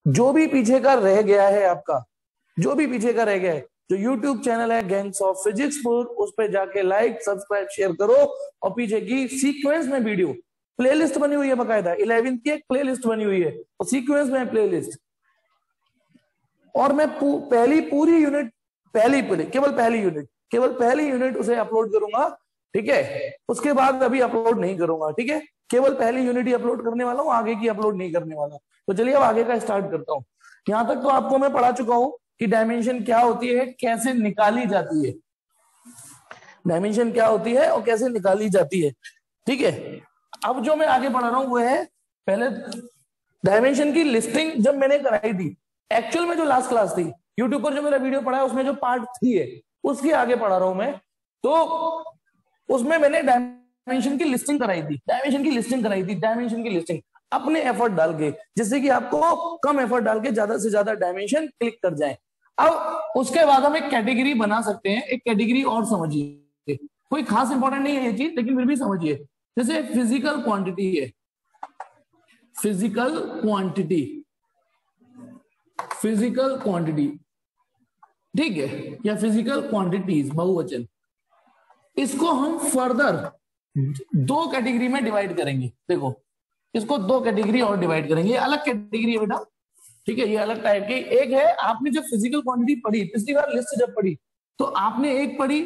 जो भी पीछे का रह गया है आपका, जो भी पीछे का रह गया है, जो यूट्यूब चैनल है गैंग्स ऑफ फिजिक्स फॉर, उस पर जाके लाइक सब्सक्राइब शेयर करो, और पीछे की सीक्वेंस में वीडियो प्लेलिस्ट बनी हुई है बकायदा, 11th की एक प्लेलिस्ट बनी हुई है और सीक्वेंस में प्लेलिस्ट। और मैं पहली पूरी यूनिट, केवल पहली यूनिट उसे अपलोड करूंगा, ठीक है। उसके बाद अभी अपलोड नहीं करूंगा, ठीक है। केवल पहली यूनिट ही अपलोड करने वाला हूँ, आगे की अपलोड नहीं करने वाला। तो चलिए अब आगे का स्टार्ट करता हूँ। यहां तक तो आपको मैं पढ़ा चुका हूं कि डायमेंशन क्या होती है, कैसे निकाली जाती है, डायमेंशन क्या होती है और कैसे निकाली जाती है, ठीक है। अब जो मैं आगे बढ़ा रहा हूं वो है, पहले डायमेंशन की लिस्टिंग जब मैंने कराई थी, एक्चुअल में जो लास्ट क्लास थी, यूट्यूब पर जो मेरा वीडियो पढ़ा है उसमें जो पार्ट 3 है उसकी आगे पढ़ा रहा हूं मैं। तो उसमें मैंने डायमेंशन की लिस्टिंग कराई थी, डायमेंशन की लिस्टिंग अपने एफर्ट डाल के, जिससे कि आपको कम एफर्ट डाल के ज्यादा से ज्यादा डायमेंशन क्लिक कर जाए। अब उसके बाद हम एक कैटेगरी बना सकते हैं, एक कैटेगरी और समझिए, कोई खास इंपॉर्टेंट नहीं है ये चीज, लेकिन फिर भी समझिए। जैसे फिजिकल क्वांटिटी है, फिजिकल क्वांटिटी, ठीक है, या फिजिकल क्वांटिटीज बहुवचन, इसको हम फर्दर 2 कैटेगरी में डिवाइड करेंगे। देखो, इसको 2 कैटेगरी और डिवाइड करेंगे, अलग कैटेगरी है बेटा, ठीक है, ये अलग टाइप की। एक है, आपने जब फिजिकल क्वांटिटी पढ़ी पिछली बार लिस्ट जब पढ़ी, तो आपने एक पढ़ी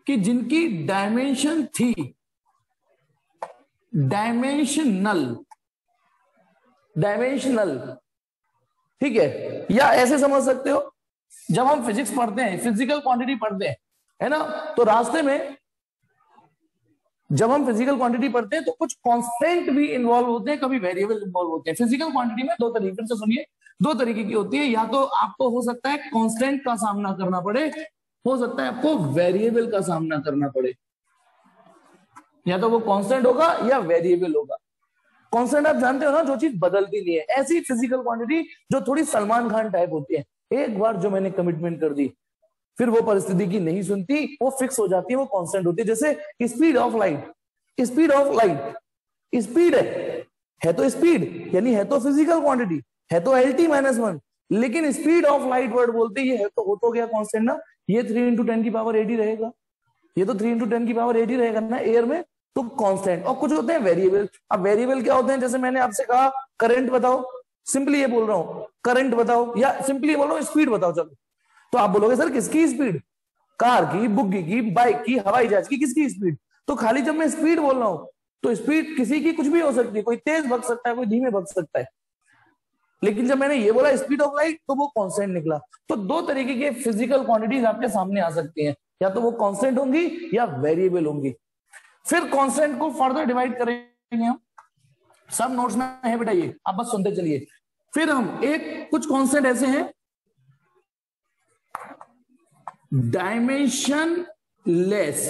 कि जिनकी डायमेंशन थी डायमेंशनल, ठीक है। या ऐसे समझ सकते हो, जब हम फिजिक्स पढ़ते हैं, फिजिकल क्वांटिटी पढ़ते हैं, है ना, तो रास्ते में जब हम फिजिकल क्वांटिटी पढ़ते हैं तो कुछ कांस्टेंट भी इन्वॉल्व होते हैं, कभी वेरिएबल इन्वॉल्व होते हैं। फिजिकल क्वांटिटी में 2 तरीके से सुनिए, 2 तरीके की होती है, या तो आपको हो सकता है कांस्टेंट का सामना करना पड़े, हो सकता है आपको वेरिएबल का सामना करना पड़े, या तो वो कांस्टेंट होगा या वेरिएबल होगा। कांस्टेंट आप जानते हो ना, जो चीज बदलती नहीं है। ऐसी फिजिकल क्वांटिटी जो थोड़ी सलमान खान टाइप होती है, एक बार जो मैंने कमिटमेंट कर दी फिर वो परिस्थिति की नहीं सुनती, वो फिक्स हो जाती है, वो कांस्टेंट होती है। जैसे स्पीड ऑफ लाइट, स्पीड है तो स्पीड, यानी है तो फिजिकल क्वांटिटी, है तो LT-1, लेकिन स्पीड ऑफ लाइट वर्ड बोलते ये है तो हो तो गया कांस्टेंट ना। ये 3 × 10⁻80 रहेगा, ये तो 3 × 10⁻80 रहेगा ना एयर में, तो कांस्टेंट। और कुछ होते हैं वेरिएबल। अब वेरिएबल क्या होते हैं, जैसे मैंने आपसे कहा करंट बताओ, सिंपली ये बोल रहा हूं करंट बताओ, या सिंपली बोल रहा हूं स्पीड बताओ, चलो, तो आप बोलोगे सर किसकी स्पीड, कार की, बुग्गी की, बाइक की, हवाई जहाज की, किसकी स्पीड। तो खाली जब मैं स्पीड बोल रहा हूं तो स्पीड किसी की कुछ भी हो सकती है, कोई तेज भग सकता है, कोई धीमे भग सकता है, लेकिन जब मैंने ये बोला स्पीड ऑफ लाइट तो वो कांस्टेंट निकला। तो 2 तरीके के फिजिकल क्वांटिटीज आपके सामने आ सकती हैं, या तो वो कांस्टेंट होंगी या वेरिएबल होंगी। फिर कांस्टेंट को फर्दर डिवाइड करेंगे हम, सब नोट्स में है बेटा, ये आप बस सुनते चलिए। फिर हम कुछ कांस्टेंट ऐसे हैं डायमेंशन लेस।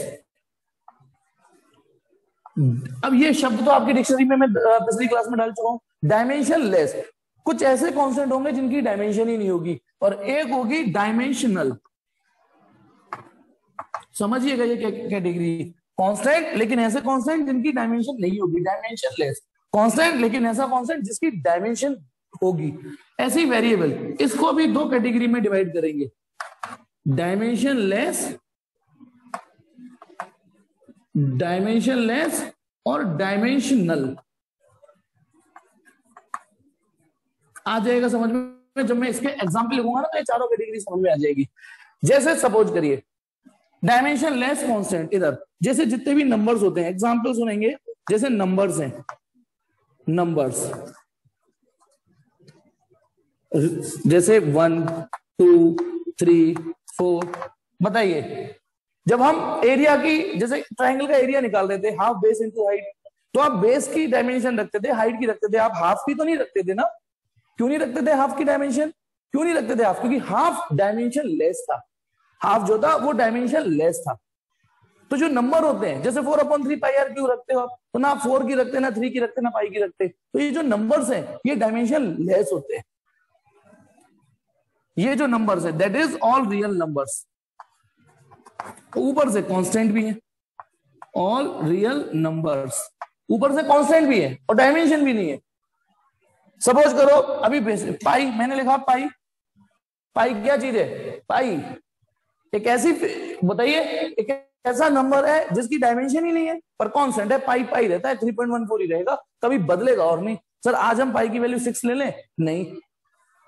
अब ये शब्द तो आपकी डिक्शनरी में मैं पिछली क्लास में डाल चुका हूं, डायमेंशन लेस। कुछ ऐसे कांस्टेंट होंगे जिनकी डायमेंशन ही नहीं होगी, और एक होगी डायमेंशनल। समझिएगा ये कैटेगरी, कांस्टेंट लेकिन ऐसे कांस्टेंट जिनकी डायमेंशन नहीं होगी, डायमेंशन लेस। कांस्टेंट लेकिन ऐसा कांस्टेंट जिसकी डायमेंशन होगी। ऐसे ही वेरिएबल, इसको भी 2 कैटेगरी में डिवाइड करेंगे, डायमेंशन लेस और डायमेंशनल। आ जाएगा समझ में, जब मैं इसके एग्जांपल लिखूंगा ना तो ये चारों कैटेगरी समझ में आ जाएगी। जैसे सपोज करिए डायमेंशन लेस कांस्टेंट, इधर जैसे जितने भी नंबर्स होते हैं, एग्जांपल सुनेंगे, जैसे नंबर्स हैं, नंबर्स जैसे 1 2 3 4, बताइए जब हम एरिया की, जैसे ट्रायंगल का एरिया निकाल रहे थे, हाफ बेस इंटू हाइट, तो आप बेस की डायमेंशन रखते थे, हाइट की रखते थे, आप हाफ की तो नहीं रखते थे ना। क्यों नहीं रखते थे हाफ की डायमेंशन, क्यों नहीं रखते थे हाफ, क्योंकि हाफ डायमेंशन लेस था, हाफ जो था वो डायमेंशन लेस था। तो जो नंबर होते हैं, जैसे 4/3πr क्यों रखते हो आप, तो ना 4 की रखते, ना 3 की रखते, ना पाई की रखते। तो ये जो नंबर्स हैं ये डायमेंशन लेस होते हैं। ये जो नंबर्स है that is all real numbers. ऊपर से कांस्टेंट भी है, ऑल रियल नंबर्स, ऊपर से कांस्टेंट भी है और डायमेंशन भी नहीं है। सपोज करो अभी पाई मैंने लिखा, पाई, पाई क्या चीज है? पाई एक ऐसी, बताइए, एक ऐसा नंबर है जिसकी डायमेंशन ही नहीं है पर कांस्टेंट है, पाई पाई रहता है, 3.14 ही रहेगा, कभी बदलेगा और नहीं। सर आज हम पाई की वैल्यू 6 ले लें? नहीं।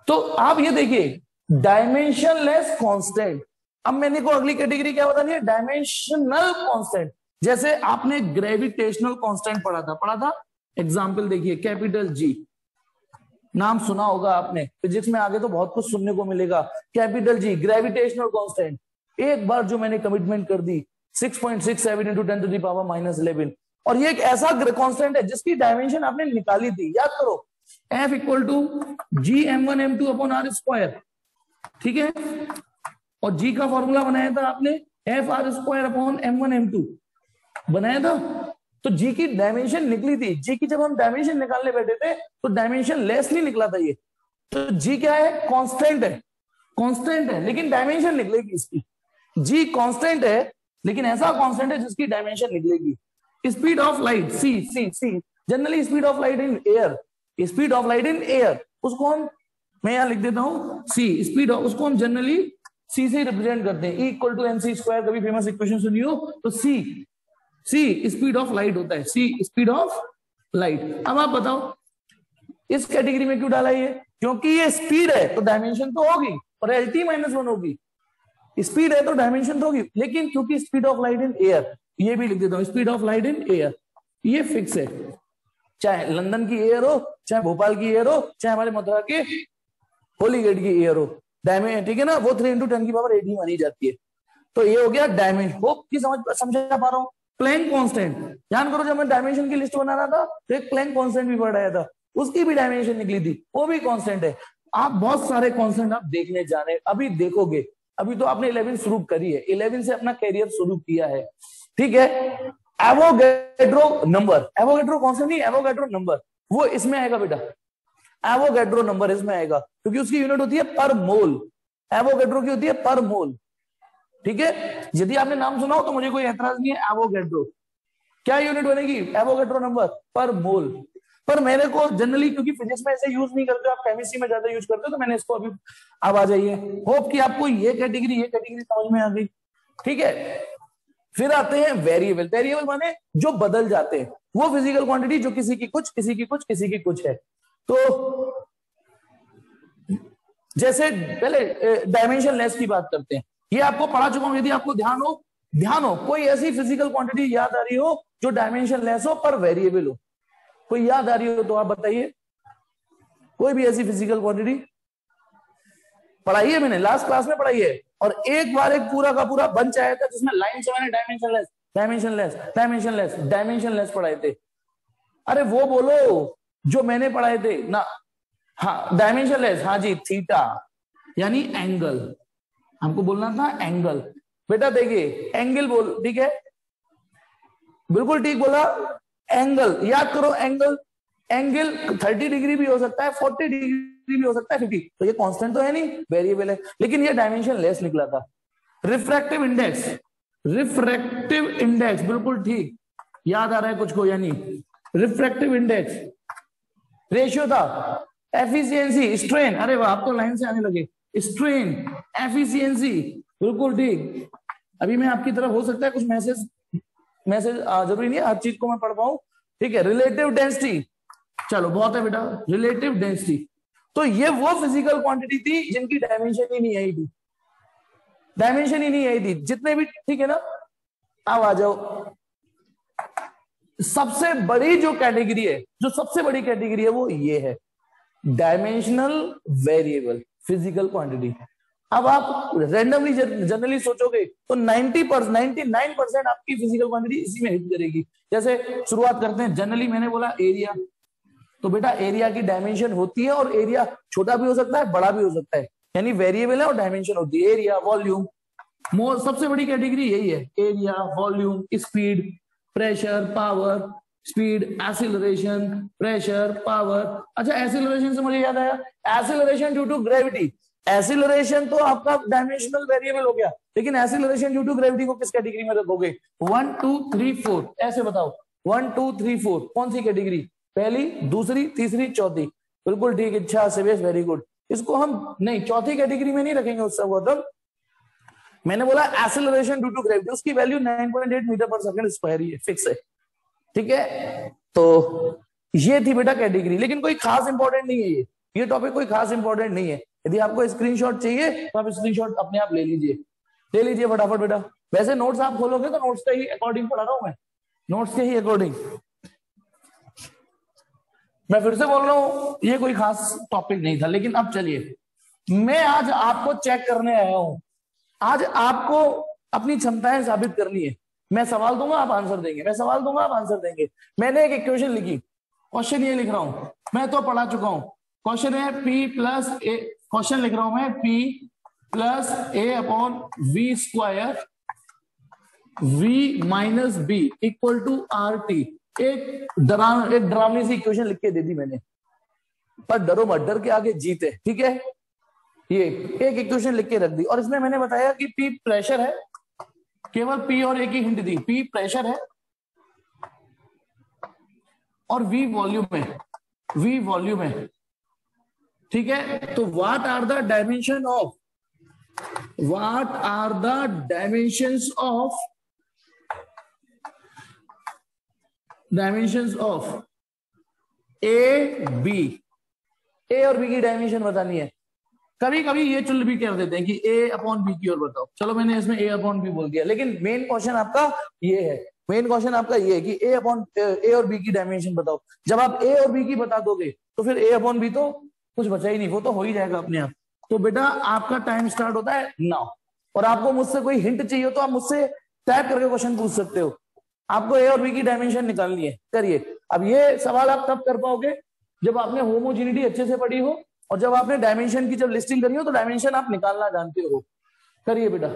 तो आप ये देखिए, डायमेंशनलेस कांस्टेंट। अब मैंने को अगली कैटेगरी क्या बतानी है? Dimensional constant. जैसे आपने ग्रेविटेशनल कांस्टेंट पढ़ा था, एग्जांपल देखिए, कैपिटल जी, नाम सुना होगा आपने, फिजिक्स में आगे तो बहुत कुछ सुनने को मिलेगा। कैपिटल जी ग्रेविटेशनल कांस्टेंट, एक बार जो मैंने कमिटमेंट कर दी 6.67 इंटू 10⁻⁻11, और ये एक ऐसा कांस्टेंट है जिसकी डायमेंशन आपने निकाली थी, याद करो, F equal to G m1 m2 upon r square, ठीक है, और जी का फॉर्मूला बनाया था आपने F R square upon m1 m2 बनाया था। तो जी की डायमेंशन निकली थी, जी की जब हम डायमेंशन निकालने बैठे थे तो डायमेंशन लेस नहीं निकला था ये। तो जी क्या है? कांस्टेंट है, कांस्टेंट है लेकिन डायमेंशन निकलेगी इसकी। जी कांस्टेंट है लेकिन ऐसा कांस्टेंट है जिसकी डायमेंशन निकलेगी। Speed of light c c c, generally speed of light in air, speed of light in air, उसको हम, मैं यहां लिख देता हूं सी, स्पीड ऑफ, उसको हम जनरली सी से रिप्रेजेंट करते हैं, E equal to mc square, कभी फेमस इक्वेशन सुनी हो तो c, c speed of light होता है, सी स्पीड ऑफ लाइट। अब आप बताओ इस कैटेगरी में क्यों डाला ये? क्योंकि ये स्पीड है तो डायमेंशन तो होगी और LT-1 होगी, स्पीड है तो डायमेंशन तो होगी, लेकिन क्योंकि speed of light in air, ये भी लिख देता हूं, speed of light in air ये फिक्स है, चाहे लंदन की एयर हो, चाहे भोपाल की एयर हो, चाहे हमारे मथुरा के होली गेट की एयर हो, डायमेंशन, ठीक है ना, वो 3 इंटू 10⁻18 मानी जाती है। तो ये हो गया डायमेंशन। होप की समझा पा रहा हूं। प्लैंक कांस्टेंट, ध्यान करो, जब मैं डायमेंशन की लिस्ट बना रहा था तो एक प्लैंक कांस्टेंट भी पढ़ाया था, उसकी भी डायमेंशन निकली थी, वो भी कांस्टेंट है। आप बहुत सारे कांस्टेंट आप देखने जा रहे, अभी देखोगे, अभी तो आपने 11 शुरू करी है, 11 से अपना कैरियर शुरू किया है, ठीक है। एवोगैड्रो नंबर, एवोगैड्रो कांस्टेंट नहीं, एवोगैड्रो नंबर, वो इसमें आएगा बेटा, एवोगैड्रो नंबर इसमें आएगा, क्योंकि उसकी यूनिट होती है पर मोल, एवोगैड्रो की होती है पर मोल, ठीक है। यदि आपने नाम सुना हो तो मुझे कोई ऐतराज नहीं है। एवोगैड्रो क्या यूनिट बनेगी? एवोगैड्रो नंबर पर मोल। पर मेरे को जनरली, क्योंकि फिजिक्स में ऐसे यूज नहीं करते, आप केमिस्ट्री में ज्यादा यूज करते हो, तो मैंने इसको अभी, अब आ जाइए, होप कि आपको ये कैटेगरी समझ में आ गई, ठीक है। फिर आते हैं वेरिएबल। वेरिएबल माने जो बदल जाते हैं, वो फिजिकल क्वांटिटी जो किसी की कुछ, किसी की कुछ, किसी की कुछ है। तो जैसे पहले डायमेंशन लेस की बात करते हैं, ये आपको पढ़ा चुका हूं, यदि आपको ध्यान हो, कोई ऐसी फिजिकल क्वांटिटी याद आ रही हो जो डायमेंशन लेस हो पर वेरिएबल हो, कोई याद आ रही हो तो आप बताइए, कोई भी ऐसी फिजिकल क्वांटिटी पढ़ाई है, मैंने लास्ट क्लास में पढ़ाई है, और एक बार एक पूरा का पूरा बंच आया था जिसमें लाइन से मैंने dimension less, dimension less, dimension less, dimension less पढ़ाए थे। अरे वो बोलो जो मैंने पढ़ाए थे ना, हाँ डायमेंशन लेस, हाँ जी, थीटा यानी एंगल, हमको बोलना था एंगल। बेटा देखिए एंगल बोल, ठीक है, बिल्कुल ठीक बोला, एंगल याद करो, एंगल, एंगल 30 डिग्री भी हो सकता है, 40 डिग्री भी हो सकता है, 50, तो ये कांस्टेंट तो है नहीं, वेरिएबल है, लेकिन ये डायमेंशन लेस निकला था। रिफ्रैक्टिव इंडेक्स, रिफ्रैक्टिव इंडेक्स बिल्कुल ठीक, याद आ रहा है कुछ को, यानी रिफ्रैक्टिव इंडेक्स रेशियो था, एफिशिएंसी, स्ट्रेन, अरे वाह आप तो लाइन से आने लगे, स्ट्रेन, एफिशिएंसी बिल्कुल ठीक। अभी मैं आपकी तरफ हो सकता है कुछ मैसेज जरूरी नहीं है हर चीज को मैं पढ़ पाऊं, ठीक है। रिलेटिव डेंसिटी, चलो बहुत है बेटा, रिलेटिव डेंसिटी, तो ये वो फिजिकल क्वांटिटी थी जिनकी डायमेंशन ही नहीं आई थी, डायमेंशन ही नहीं आई थी जितने भी, ठीक है ना। अब आ जाओ, सबसे बड़ी जो कैटेगरी है, जो सबसे बड़ी कैटेगरी है वो ये है, डायमेंशनल वेरिएबल फिजिकल क्वांटिटी। अब आप रैंडमली जनरली सोचोगे तो 99% आपकी फिजिकल क्वांटिटी इसी में हिट करेगी। जैसे शुरुआत करते हैं, जनरली मैंने बोला एरिया, तो बेटा एरिया की डायमेंशन होती है, और एरिया छोटा भी हो सकता है, बड़ा भी हो सकता है, यानी वेरिएबल है और डायमेंशन होती है। एरिया, वॉल्यूम, सबसे बड़ी कैटेगरी यही है, area, volume, speed, pressure, power, speed, acceleration, pressure, power. अच्छा एसिलरेशन से मुझे याद आया, acceleration due to gravity, acceleration तो आपका डायमेंशनल वेरिएबल हो गया, लेकिन एसिलरेशन ड्यू टू ग्रेविटी को किस कैटेगरी में रखोगे? 1 2 3 4 ऐसे बताओ, 1 2 3 4 कौन सी कैटेगरी? पहली, दूसरी, तीसरी, चौथी? बिल्कुल ठीक, इच्छा सिवेश वेरी गुड। इसको हम नहीं चौथी कैटेगरी में नहीं रखेंगे उत्सव गौतम। मैंने बोला एक्सेलरेशन ड्यू टू ग्रेविटी, उसकी वैल्यू 9.8 मीटर पर सेकंड स्क्वायर ही है, फिक्स है, ठीक है। तो ये थी बेटा कैटेगरी, लेकिन कोई खास इंपॉर्टेंट नहीं है ये टॉपिक कोई खास इंपॉर्टेंट नहीं है। यदि आपको स्क्रीनशॉट चाहिए तो आप स्क्रीनशॉट अपने आप ले लीजिए फटाफट बेटा। वैसे नोट्स आप खोलोगे तो नोट्स के ही अकॉर्डिंग पढ़ा रहा हूं मैं, नोट्स के ही अकॉर्डिंग। मैं फिर से बोल रहा हूं ये कोई खास टॉपिक नहीं था, लेकिन अब चलिए मैं आज आपको चेक करने आया हूं। आज आपको अपनी क्षमताएं साबित करनी है। मैं सवाल दूंगा आप आंसर देंगे, मैं सवाल दूंगा आप आंसर देंगे। मैंने एक इक्वेशन लिखी, क्वेश्चन ये लिख रहा हूं, मैं तो पढ़ा चुका हूं। क्वेश्चन है P प्लस ए, क्वेश्चन लिख रहा हूं मैं P plus A upon V square V minus B equal to R T. एक डरावनी सी इक्वेशन लिख के दे दी मैंने, पर डरो मत, डर के आगे जीत है, ठीक है। ये एक इक्वेशन लिख के रख दी और इसमें मैंने बताया कि P प्रेशर है, केवल P और एक ही हिंट दी, P प्रेशर है और V वॉल्यूम है, ठीक है। तो what are the dimensions of A और बी की डायमेंशन बतानी है। कभी कभी ये चुल भी कर देते हैं कि ए अपॉन बी की ओर बताओ, चलो मैंने इसमें ए अपॉन बी बोल दिया, लेकिन मेन क्वेश्चन आपका ये है, कि ए और बी की डायमेंशन बताओ। जब आप ए और बी की बता दोगे तो फिर ए अपॉन बी तो कुछ बचा ही नहीं, वो तो हो ही जाएगा अपने आप। तो बेटा आपका टाइम स्टार्ट होता है नाउ, और आपको मुझसे कोई हिंट चाहिए हो तो आप मुझसे टाइप करके क्वेश्चन पूछ सकते हो। आपको ए और बी की डायमेंशन निकालनी है, करिए। अब ये सवाल आप तब कर पाओगे जब आपने होमोजेनिटी अच्छे से पढ़ी हो और जब आपने डायमेंशन की जब लिस्टिंग करी हो तो डायमेंशन आप निकालना जानते हो। करिए बेटा।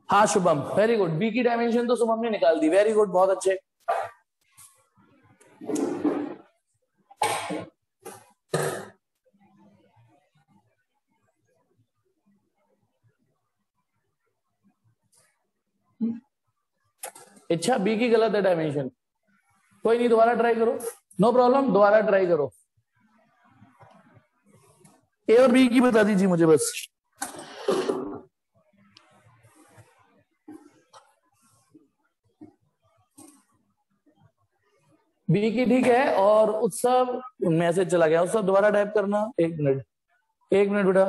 हाँ शुभम, वेरी गुड, बी की डायमेंशन तो शुभम ने निकाल दी, वेरी गुड, बहुत अच्छे। अच्छा बी की गलत है डायमेंशन, कोई नहीं, दोबारा ट्राई करो, नो प्रॉब्लम, दोबारा ट्राई करो। ए और बी की बता दीजिए मुझे बस। बी की ठीक है, और उत्सव मैसेज चला गया, उत्सव दोबारा टाइप करना, एक मिनट बेटा,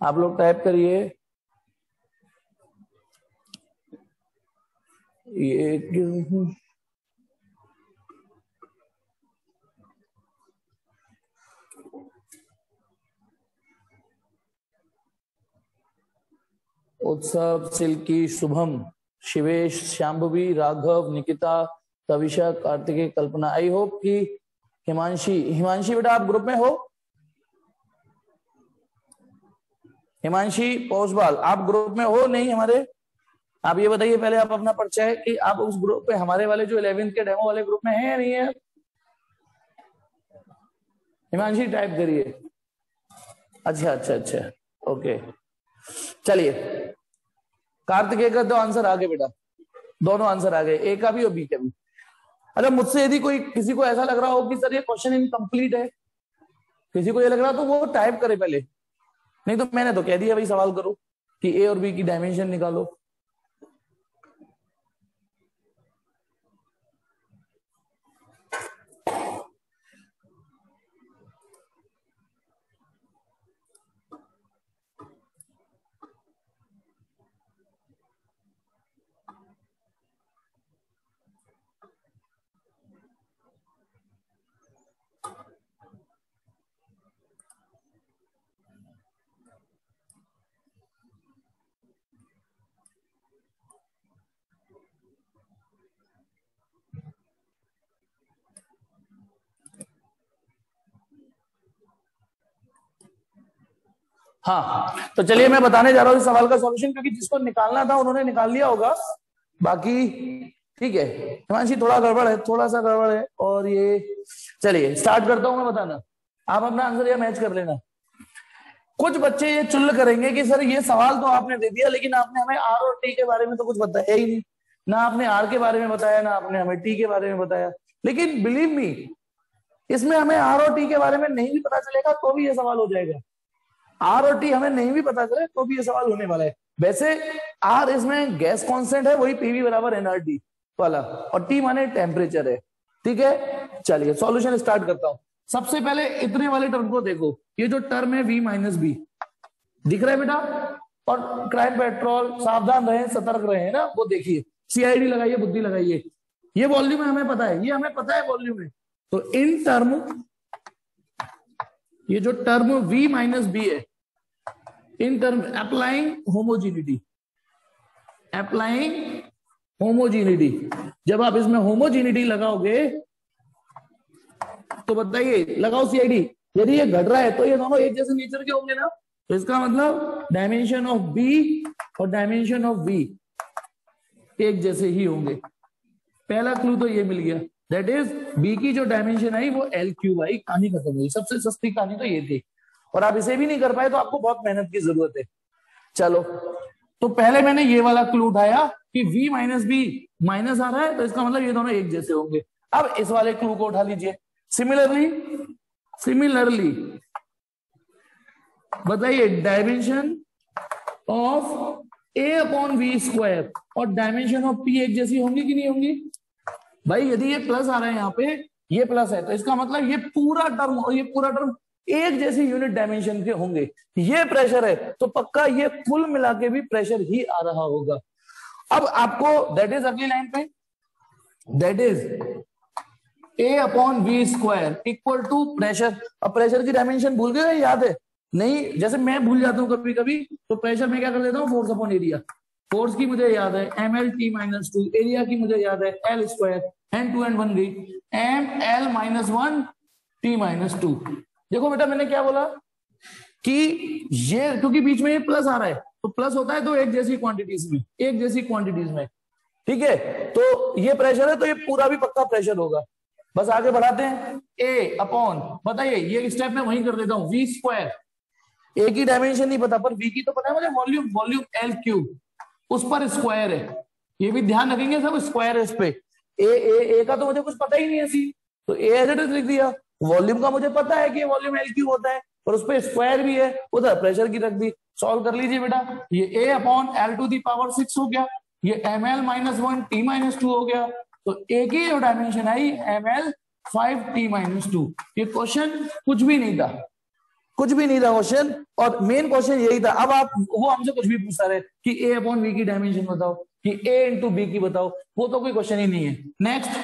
आप लोग टाइप करिए। ये उत्सव, सिल्की, शुभम, शिवेश, शांभवी, राघव, निकिता, तविशा, कार्तिकेय, कल्पना। आई होप कि हिमांशी बेटा आप ग्रुप में हो? हिमांशी पौषबाल आप ग्रुप में हो नहीं हमारे? आप ये बताइए पहले, आप अपना परिचय कि आप उस ग्रुप पे, हमारे वाले जो 11th के डेमो वाले ग्रुप में है या नहीं है? हिमांशी टाइप करिए। अच्छा, ओके, चलिए। कार्तिकेय का तो आंसर आ गए बेटा, दोनों आंसर आ गए, ए का भी और बी का भी। अगर मुझसे यदि किसी को ऐसा लग रहा हो कि सर ये क्वेश्चन इनकम्प्लीट है, किसी को ये लग रहा तो वो टाइप करे पहले, नहीं तो मैंने तो कह दिया भाई सवाल करो कि ए और बी की डायमेंशन निकालो। हाँ, तो चलिए मैं बताने जा रहा हूँ इस सवाल का सॉल्यूशन, क्योंकि जिसको निकालना था उन्होंने निकाल लिया होगा, बाकी ठीक है। हिमांशी थोड़ा गड़बड़ है, थोड़ा सा गड़बड़ है, और ये चलिए स्टार्ट करता हूं मैं बताना, आप अपना आंसर या मैच कर लेना। कुछ बच्चे ये चुल्ल करेंगे कि सर ये सवाल तो आपने दे दिया, लेकिन आपने हमें आर और टी के बारे में तो कुछ बताया ही नहीं, ना आपने आर के बारे में बताया, ना आपने हमें टी के बारे में बताया। लेकिन बिलीव मी, इसमें हमें आर और टी के बारे में नहीं भी पता चलेगा तो भी ये सवाल हो जाएगा। आर और टी हमें नहीं भी पता चले तो भी ये सवाल होने वाला है। वैसे आर इसमें गैस कांस्टेंट है, वही पीवी बराबर एनआरटी वाला, और टी माने टेम्परेचर है। ठीक है, चलिए सॉल्यूशन स्टार्ट करता हूं। सबसे पहले इतने वाले टर्म को देखो, ये जो टर्म है V माइनस बी दिख रहा है बेटा, और क्राइम पेट्रोल, सावधान रहे, सतर्क रहे ना, वो देखिए, सीआईडी लगाइए, बुद्धि लगाइए। ये वॉल्यूम हमें पता है, ये हमें पता है वॉल्यूम है। तो इन टर्म, ये जो टर्म V माइनस बी है, in term applying homogeneity, applying homogeneity, जब आप इसमें होमोजीनिटी लगाओगे तो बताइए, लगाओ सीआईडी, यदि ये घट रहा है तो ये दोनों एक जैसे नेचर के होंगे ना, तो इसका मतलब डायमेंशन ऑफ बी और डायमेंशन ऑफ वी एक जैसे ही होंगे। पहला क्लू तो ये मिल गया, दैट इज बी की जो डायमेंशन आई वो एल क्यूब आई। कहानी खत्म हुई, सबसे सस्ती कहानी तो ये थी, और आप इसे भी नहीं कर पाए तो आपको बहुत मेहनत की जरूरत है। चलो, तो पहले मैंने ये वाला क्लू उठाया कि V माइनस बी माइनस आ रहा है, तो इसका मतलब ये दोनों एक जैसे होंगे। अब इस वाले क्लू को उठा लीजिए। सिमिलरली बताइए, dimension of A upon V square और डायमेंशन ऑफ P एक जैसी होंगी कि नहीं होंगी? भाई यदि ये प्लस आ रहा है यहाँ पे, ये प्लस है, तो इसका मतलब ये पूरा टर्म और ये पूरा टर्म एक जैसी यूनिट डायमेंशन के होंगे। ये प्रेशर है तो पक्का ये कुल मिला के भी प्रेशर ही आ रहा होगा। अब आपको दैट इज अगली लाइन पे, that is A upon V square equal to pressure. अब प्रेशर की डायमेंशन भूल गए, याद है? नहीं, जैसे मैं भूल जाता हूं कभी कभी, तो प्रेशर में क्या कर देता हूँ, फोर्स अपॉन एरिया। फोर्स की मुझे याद है ml t minus two, area की मुझे याद है L square, N to N बन गई M L minus one T minus two. देखो बेटा, मैंने क्या बोला कि ये, क्योंकि बीच में ये प्लस आ रहा है, तो प्लस होता है तो एक जैसी क्वांटिटीज में, एक जैसी क्वांटिटीज में। ठीक है, तो ये प्रेशर है तो ये पूरा भी पक्का प्रेशर होगा। बस आगे बढ़ाते हैं, ए अपॉन, बताइए, ये स्टेप में वही कर देता हूं, वी स्क्वायर। ए की डायमेंशन नहीं पता, पर वी की तो पता है मुझे, वॉल्यूम, वॉल्यूम एल क्यूब, उस पर स्क्वायर है, ये भी ध्यान रखेंगे सब, स्क्वायर है इस पे। ए का तो मुझे कुछ पता ही नहीं है सी, तो ए एज इट इज लिख दिया। वॉल्यूम का मुझे पता है कि वॉल्यूम एल क्यूब होता है, और उस पर स्क्वायर भी है, उधर प्रेशर की रख दी। सॉल्व कर लीजिए बेटा, ये A upon L to the power 6 हो गया, ये M L minus one T minus two हो गया। तो ए की जो डायमेंशन आई M L 5 T minus two. ये क्वेश्चन कुछ भी नहीं था, कुछ भी नहीं था क्वेश्चन, और मेन क्वेश्चन यही था। अब आप, वो हमसे कुछ भी पूछा रहे कि ए अपॉन वी की डायमेंशन बताओ, कि ए इंटू बी की बताओ, वो तो कोई क्वेश्चन ही नहीं है। नेक्स्ट,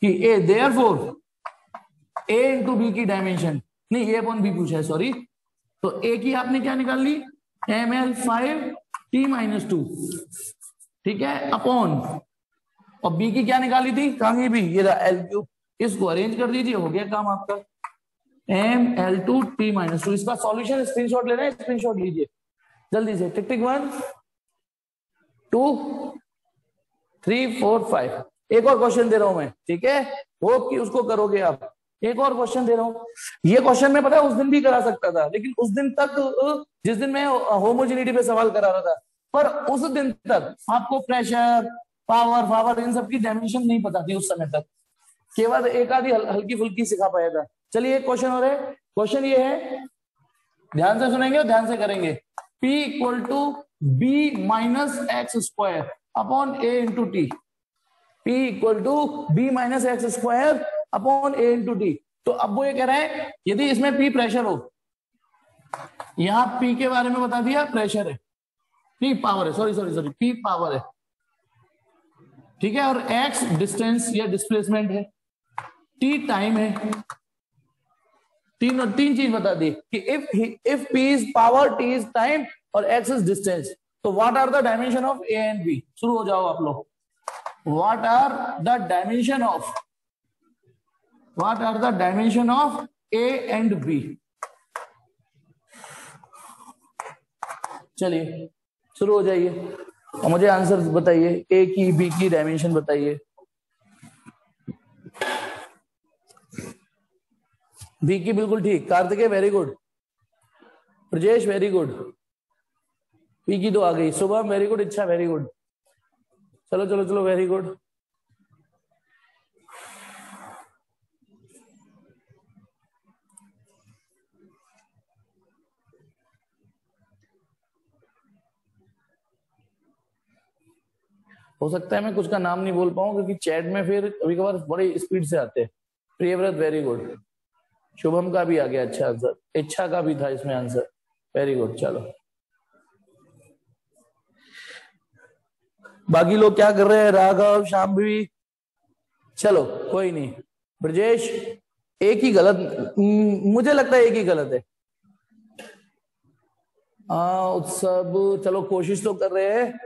कि ए देयरफॉर ए इंटू बी की डायमेंशन, नहीं, ए अपॉन बी पूछा है, सॉरी। तो ए की आपने क्या निकाल ली, M L 5 T minus two, ठीक है, अपॉन, और बी की क्या निकाली थी, कहां भी, ये एल क्यूब। इसको अरेंज कर दीजिए, हो गया काम आपका, M L two T minus two. इसका सॉल्यूशन स्क्रीनशॉट लेना है, स्क्रीनशॉट लीजिए जल्दी से, टिक टिक 1 2 3 4 5। एक और क्वेश्चन दे रहा हूं मैं, ठीक है, होप कि उसको करोगे आप। एक और क्वेश्चन दे रहा हूं, ये क्वेश्चन मैं पता है उस दिन भी करा सकता था, लेकिन उस दिन तक, जिस दिन मैं होमोजेनिटी पे सवाल करा रहा था, पर उस दिन तक आपको प्रेशर, पावर इन सब की डायमेंशन नहीं पता थी उस समय तक, केवल एक आधी हल्की फुल्की सिखा पाया था। चलिए एक क्वेश्चन और है, क्वेश्चन ये है, ध्यान से सुनेंगे और ध्यान से करेंगे। P equal to B minus X square upon A into T. P equal to B minus X square upon A into T. तो अब वो ये कह रहा है, यदि इसमें P प्रेशर हो, यहां P के बारे में बता दिया, प्रेशर है, P पावर है, सॉरी P पावर है, ठीक है, और x डिस्टेंस या डिस्प्लेसमेंट है, T टाइम है। तीन चीज बता दी कि if P is power, T is time और x इज डिस्टेंस, तो what are the dimension of A and B। शुरू हो जाओ आप लोग। What are the dimension of A and B। चलिए शुरू हो जाइए और मुझे आंसर बताइए, A की, B की डायमेंशन बताइए। बी की बिल्कुल ठीक, Kartikeya very good, Brajesh very good, P की तो आ गई, शुभम वेरी गुड, इच्छा वेरी गुड, चलो चलो चलो वेरी गुड। हो सकता है मैं कुछ का नाम नहीं बोल पाऊं क्योंकि चैट में फिर कभी कभार बड़े स्पीड से आते हैं। प्रियव्रत वेरी गुड, शुभम का भी आ गया अच्छा आंसर, इच्छा का भी था इसमें आंसर, वेरी गुड। चलो बाकी लोग क्या कर रहे हैं, राघव श्याम भी, चलो कोई नहीं। ब्रजेश एक ही गलत, मुझे लगता है एक ही गलत है। उत्सव चलो कोशिश तो कर रहे हैं।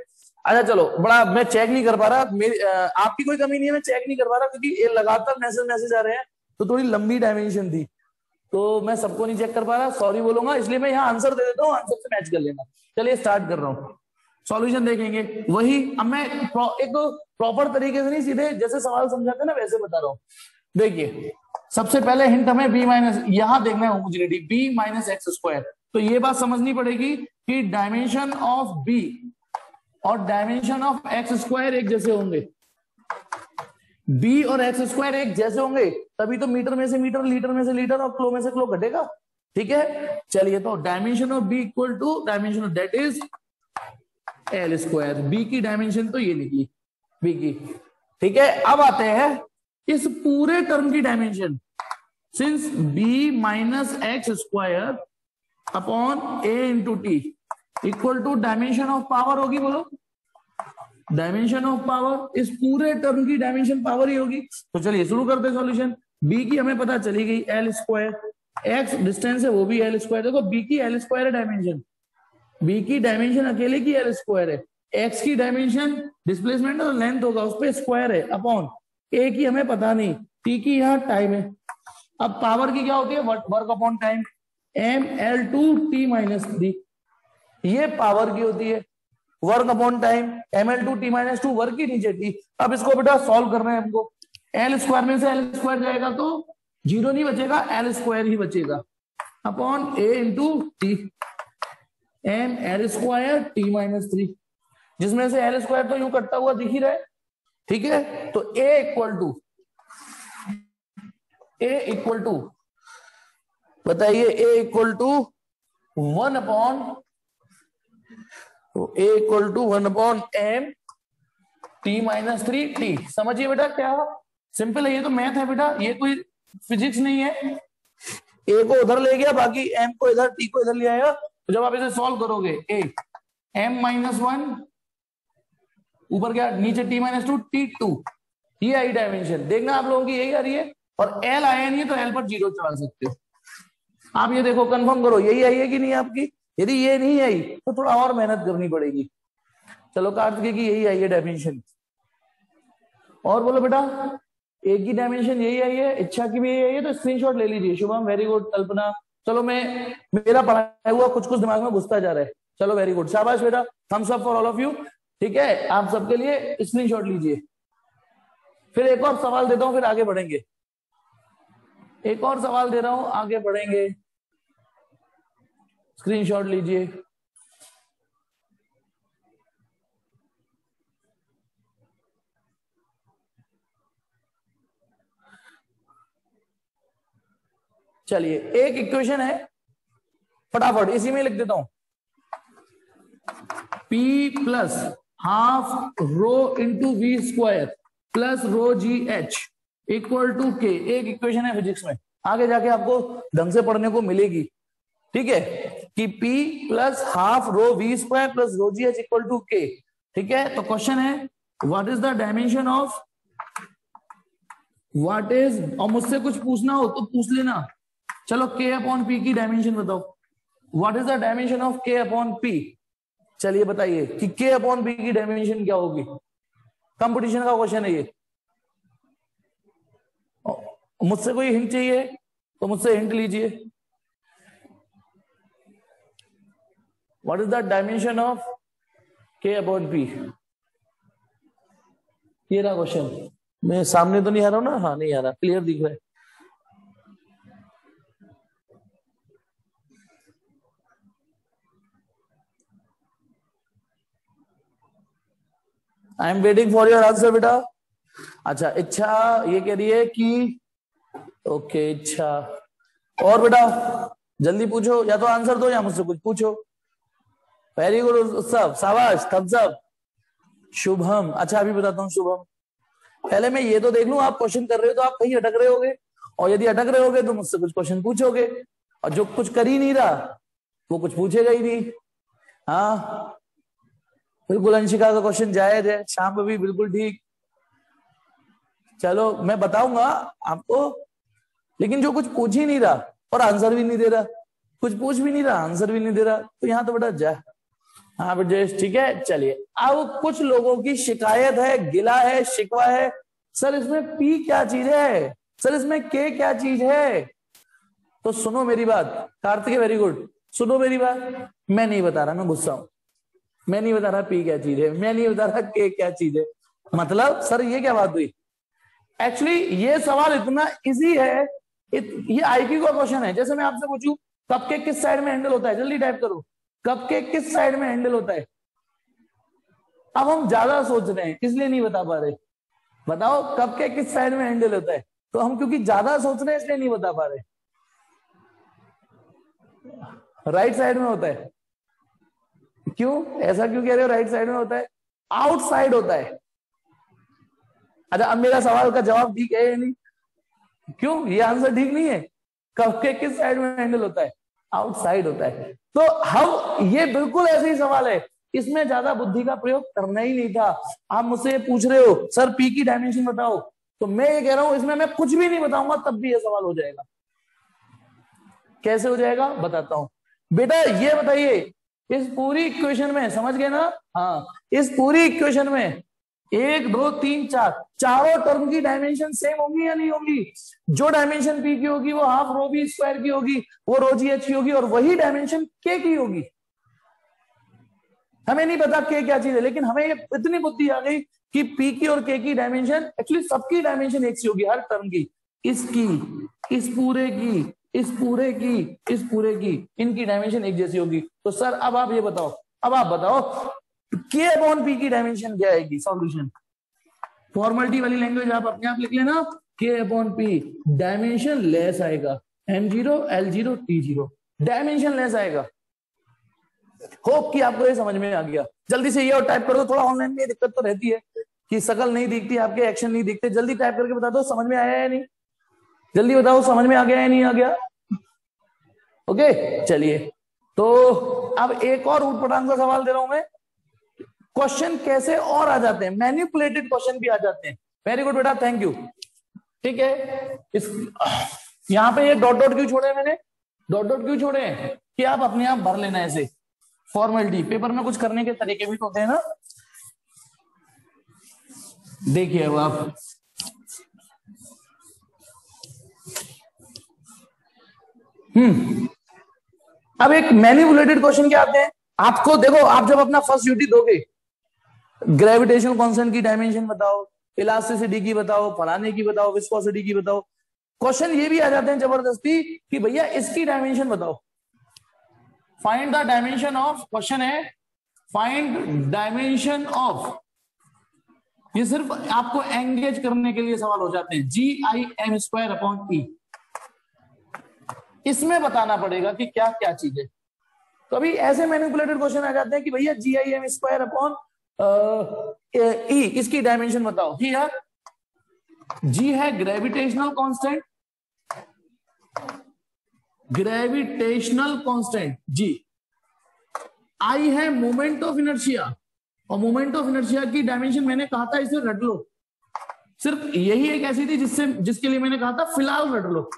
अच्छा चलो, बड़ा मैं चेक नहीं कर पा रहा, मेरी आपकी कोई कमी नहीं है, मैं चेक नहीं कर पा रहा क्योंकि ये लगातार मैसेज आ रहे हैं, तो थोड़ी लंबी डायमेंशन थी तो मैं सबको नहीं चेक कर पा रहा, सॉरी बोलूंगा, इसलिए मैं यहाँ आंसर दे देता हूँ, आंसर से मैच कर लेना। चलिए स्टार्ट कर रहा हूँ, सॉल्यूशन देखेंगे। वही अब मैं एक प्रॉपर तरीके से नहीं, सीधे जैसे सवाल समझाते ना वैसे बता रहा हूँ। देखिए सबसे पहले हिंट हमें बी माइनस, यहां देखना है homogeneity, B minus X square. तो ये बात समझनी पड़ेगी कि डायमेंशन ऑफ बी और डायमेंशन ऑफ एक्स स्क्वायर एक जैसे होंगे। बी और एक्स स्क्वायर एक जैसे होंगे तभी तो मीटर में से मीटर, लीटर में से लीटर और किलो में से किलो घटेगा। ठीक है, चलिए तो dimension of B equal to dimension of that is L square. B की डायमेंशन तो ये लिखी बी की। ठीक है, अब आते हैं इस पूरे टर्म की dimension, since B minus X square upon A into T equal to dimension of power होगी, बोलो डायमेंशन ऑफ पावर, इस पूरे टर्म की डायमेंशन पावर ही होगी। तो चलिए शुरू करते हैं सॉल्यूशन। बी की हमें पता चली गई एल स्क्वायर, एक्स डिस्टेंस है वो भी एल स्क्वायर। देखो बी की एल स्क्वायर है डायमेंशन, बी की डायमेंशन अकेले की एल स्क्वायर है, एक्स की डायमेंशन डिस्प्लेसमेंट और लेंथ होगा उस पर स्क्वायर है, अपॉन ए की हमें पता नहीं, टी की यहाँ टाइम है। अब पावर की क्या होती है, work upon time, M L two T minus 3, ये पावर की होती है। Work upon time M L two T minus 2, work की नीचे टी। अब इसको बेटा सॉल्व करना है हमको, एल स्क्वायर में से एल स्क्वायर जाएगा तो जीरो नहीं बचेगा, एल स्क्वायर ही बचेगा, upon A into T, M L square T minus 3, जिसमें से एल स्क्वायर तो यूं कटता हुआ दिख ही रहा है। ठीक है, तो ए इक्वल टू बताइए, ए इक्वल टू 1 अपॉन, तो A equal to 1 upon M T minus 3 T. समझिए बेटा क्या सिंपल है, ये तो मैथ है बेटा, ये कोई फिजिक्स नहीं है। ए को उधर ले गया, बाकी एम को इधर, टी को इधर ले आया। तो जब आप इसे सॉल्व करोगे, ए एम माइनस 1 ऊपर क्या नीचे टी माइनस 2 टी 2, ये आई डायमेंशन। देखना आप लोगों की यही आ रही है, और एल आया नहीं है तो एल पर जीरो चढ़ा सकते हो आप। ये देखो कंफर्म करो यही आई है कि नहीं आपकी। यदि ये नहीं आई तो थोड़ा और मेहनत करनी पड़ेगी। चलो कार्तिक की यही आई है डायमेंशन। और बोलो बेटा, एक की डायमेंशन यही आई है, इच्छा की भी यही आई है, तो स्क्रीनशॉट ले लीजिए। शुभम वेरी गुड, कल्पना चलो, मेरा पढ़ाया हुआ कुछ कुछ दिमाग में घुसता जा रहा है। चलो वेरी गुड, शाबाश बेटा, thumbs up for all of you. ठीक है, आप सबके लिए स्क्रीनशॉट लीजिए। फिर एक और सवाल देता हूं, फिर आगे बढ़ेंगे। एक और सवाल दे रहा हूं, आगे बढ़ेंगे। स्क्रीनशॉट लीजिए। चलिए एक इक्वेशन है, फटाफट इसी में लिख देता हूं, P plus half rho into V square plus rho G H equal to K. एक इक्वेशन है फिजिक्स में, आगे जाके आपको ढंग से पढ़ने को मिलेगी। ठीक है, कि P plus half rho V square plus rho G H equal to K. ठीक है, तो क्वेश्चन है what is the dimension of, what is, और मुझसे कुछ पूछना हो तो पूछ लेना। चलो के अपॉन पी की डायमेंशन बताओ, what is the dimension of के अपॉन पी। चलिए बताइए कि के अपॉन पी की डायमेंशन क्या होगी। कंपटीशन का क्वेश्चन है ये, मुझसे कोई हिंट चाहिए तो मुझसे हिंट लीजिए। What is the dimension of के अपॉन पी, ये रहा क्वेश्चन। मैं सामने तो नहीं आ रहा हूं ना, हाँ नहीं आ रहा, क्लियर दिख रहा है। I am waiting for your answer बेटा। अच्छा इच्छा ये कह रही है कि ओके इच्छा, और बेटा जल्दी पूछो, या तो आंसर दो या मुझसे कुछ पूछो। वेरी गुड उत्सव, शाबाश, थम्स अप। शुभम, अच्छा अभी बताता हूँ शुभम। पहले मैं ये तो देख लूं आप क्वेश्चन कर रहे हो तो आप कहीं अटक रहे होगे, और यदि अटक रहे होगे तो मुझसे कुछ क्वेश्चन पूछोगे, और जो कुछ कर ही नहीं रहा वो कुछ पूछेगा ही नहीं। हाँ बिल्कुल, अंशिका का क्वेश्चन जायज है, शाम को भी बिल्कुल ठीक। चलो मैं बताऊंगा आपको, लेकिन जो कुछ पूछ ही नहीं रहा और आंसर भी नहीं दे रहा, कुछ पूछ भी नहीं रहा आंसर भी नहीं दे रहा, तो यहाँ तो बेटा जा। हाँ ब्रजेश ठीक है, चलिए। अब कुछ लोगों की शिकायत है, गिला है, शिकवा है, सर इसमें पी क्या चीज है, सर इसमें के क्या चीज है। तो सुनो मेरी बात, कार्तिक वेरी गुड, सुनो मेरी बात। मैं नहीं बता रहा, मैं गुस्सा हूं, मैं नहीं बता रहा पी क्या चीज है, मैं नहीं बता रहा के क्या चीज है। मतलब सर ये क्या बात हुई। एक्चुअली ये सवाल इतना इजी है, ये आईक्यू का क्वेश्चन है। जैसे मैं आपसे पूछूं कपकेक किस साइड में हैंडल होता है, जल्दी टाइप करो, कपकेक किस साइड में हैंडल होता है। अब हम ज्यादा सोच रहे हैं इसलिए नहीं बता पा रहे, बताओ कपकेक किस साइड में हैंडल होता है। तो हम क्योंकि ज्यादा सोच रहे हैं इसलिए नहीं बता पा रहे। राइट साइड में होता है। क्यों, ऐसा क्यों कह रहे हो राइट साइड में होता है, आउटसाइड होता है। अच्छा अब मेरा सवाल का जवाब ठीक है या नहीं, क्यों ये आंसर ठीक नहीं है। कपकेक किस साइड में हैंडल होता है, आउटसाइड होता है। तो हम ये बिल्कुल ऐसे ही सवाल है, इसमें ज्यादा बुद्धि का प्रयोग करना ही नहीं था। आप मुझसे पूछ रहे हो सर पी की डायमेंशन बताओ, तो मैं ये कह रहा हूं इसमें मैं कुछ भी नहीं बताऊंगा तब भी ये सवाल हो जाएगा। कैसे हो जाएगा बताता हूं। बेटा ये बताइए, इस पूरी इक्वेशन में, समझ गए ना, हाँ इस पूरी इक्वेशन में 1 2 3 4 चारों टर्म की डायमेंशन सेम होगी या नहीं होगी। जो डायमेंशन पी की होगी वो हाफ रो बी स्क्वायर की होगी, वो रो जी एच की होगी, और वही डायमेंशन के की होगी। हमें नहीं पता के क्या चीज है, लेकिन हमें ये इतनी बुद्धि आ गई कि पी की और के की डायमेंशन, एक्चुअली सबकी डायमेंशन एक सी होगी, हर टर्म की, इसकी, इस पूरे की, इस पूरे की, इस पूरे की, इनकी डायमेंशन एक जैसी होगी। तो सर अब आप ये बताओ, अब आप बताओ के अपॉन पी की डायमेंशन क्या आएगी। सॉल्यूशन, फॉर्मेलिटी वाली लैंग्वेज आप अपने आप लिख लेना, के अपॉन पी डायमेंशन लेस आएगा, M0 L0 T0 dimension less आएगा। होप कि आपको ये समझ में आ गया। जल्दी से ये और टाइप कर दो, थोड़ा ऑनलाइन में दिक्कत तो रहती है कि शकल नहीं दिखती, आपके एक्शन नहीं दिखते। जल्दी टाइप करके बता दो समझ में आया या नहीं, जल्दी बताओ समझ में आ गया या नहीं आ गया। ओके चलिए, तो अब एक और ऊटपटांग का सवाल दे रहा हूं मैं। क्वेश्चन कैसे और आ जाते हैं, मैनिपुलेटेड क्वेश्चन भी आ जाते हैं। वेरी गुड बेटा, थैंक यू। ठीक है, इस यहां पे ये डॉट डॉट क्यों छोड़े हैं मैंने, डॉट डॉट क्यों छोड़े हैं कि आप अपने आप भर लेना ऐसे। फॉर्मेलिटी, पेपर में कुछ करने के तरीके भी तो होते हैं ना। देखिए अब आप, अब एक मैनिपुलेटेड क्वेश्चन क्या आते हैं आपको। देखो आप जब अपना फर्स्ट ड्यूटी दोगे, ग्रेविटेशनल कांस्टेंट की डायमेंशन बताओ, इलास्टिसिटी की बताओ, फलाने की बताओ, विस्कोसिटी की बताओ, क्वेश्चन ये भी आ जाते हैं जबरदस्ती कि भैया इसकी डायमेंशन बताओ। Find the dimension of, question है फाइंड डायमेंशन ऑफ, ये सिर्फ आपको एंगेज करने के लिए सवाल हो जाते हैं। GIM² अपॉन E, इसमें बताना पड़ेगा कि क्या क्या चीज है। कभी ऐसे मैनिपुलेटेड क्वेश्चन आ जाते हैं कि भैया GIM² अपॉन E, इसकी डायमेंशन बताओ। हियर G है gravitational constant, gravitational constant G, I है मोमेंट ऑफ इनर्शिया, और मोमेंट ऑफ इनर्शिया की डायमेंशन मैंने कहा था इसे रट लो, सिर्फ यही एक ऐसी थी जिसके लिए मैंने कहा था फिलहाल रट लो।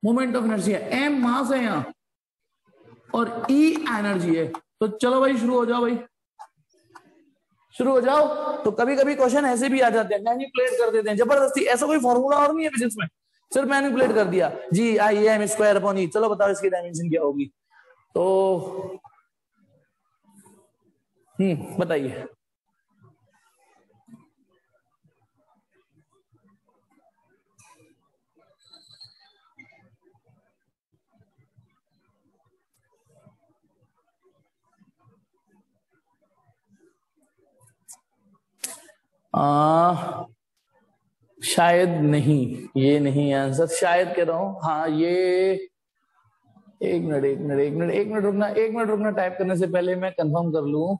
मोमेंट ऑफ इनर्शिया, M मास है यहां और E एनर्जी है। तो चलो भाई शुरू हो जाओ, भाई शुरू हो जाओ। तो कभी कभी क्वेश्चन ऐसे भी आ जाते हैं, मैनिपुलेट कर देते हैं जबरदस्ती, ऐसा कोई फॉर्मूला और नहीं है फिजिक्स में, सिर्फ मैनिपुलेट कर दिया। GIM² अपॉन E, चलो बताओ इसकी डायमेंशन क्या होगी। तो बताइए। शायद नहीं, ये नहीं आंसर, शायद कह रहा हूं, हाँ ये, एक मिनट रुकना, टाइप करने से पहले मैं कंफर्म कर लूं।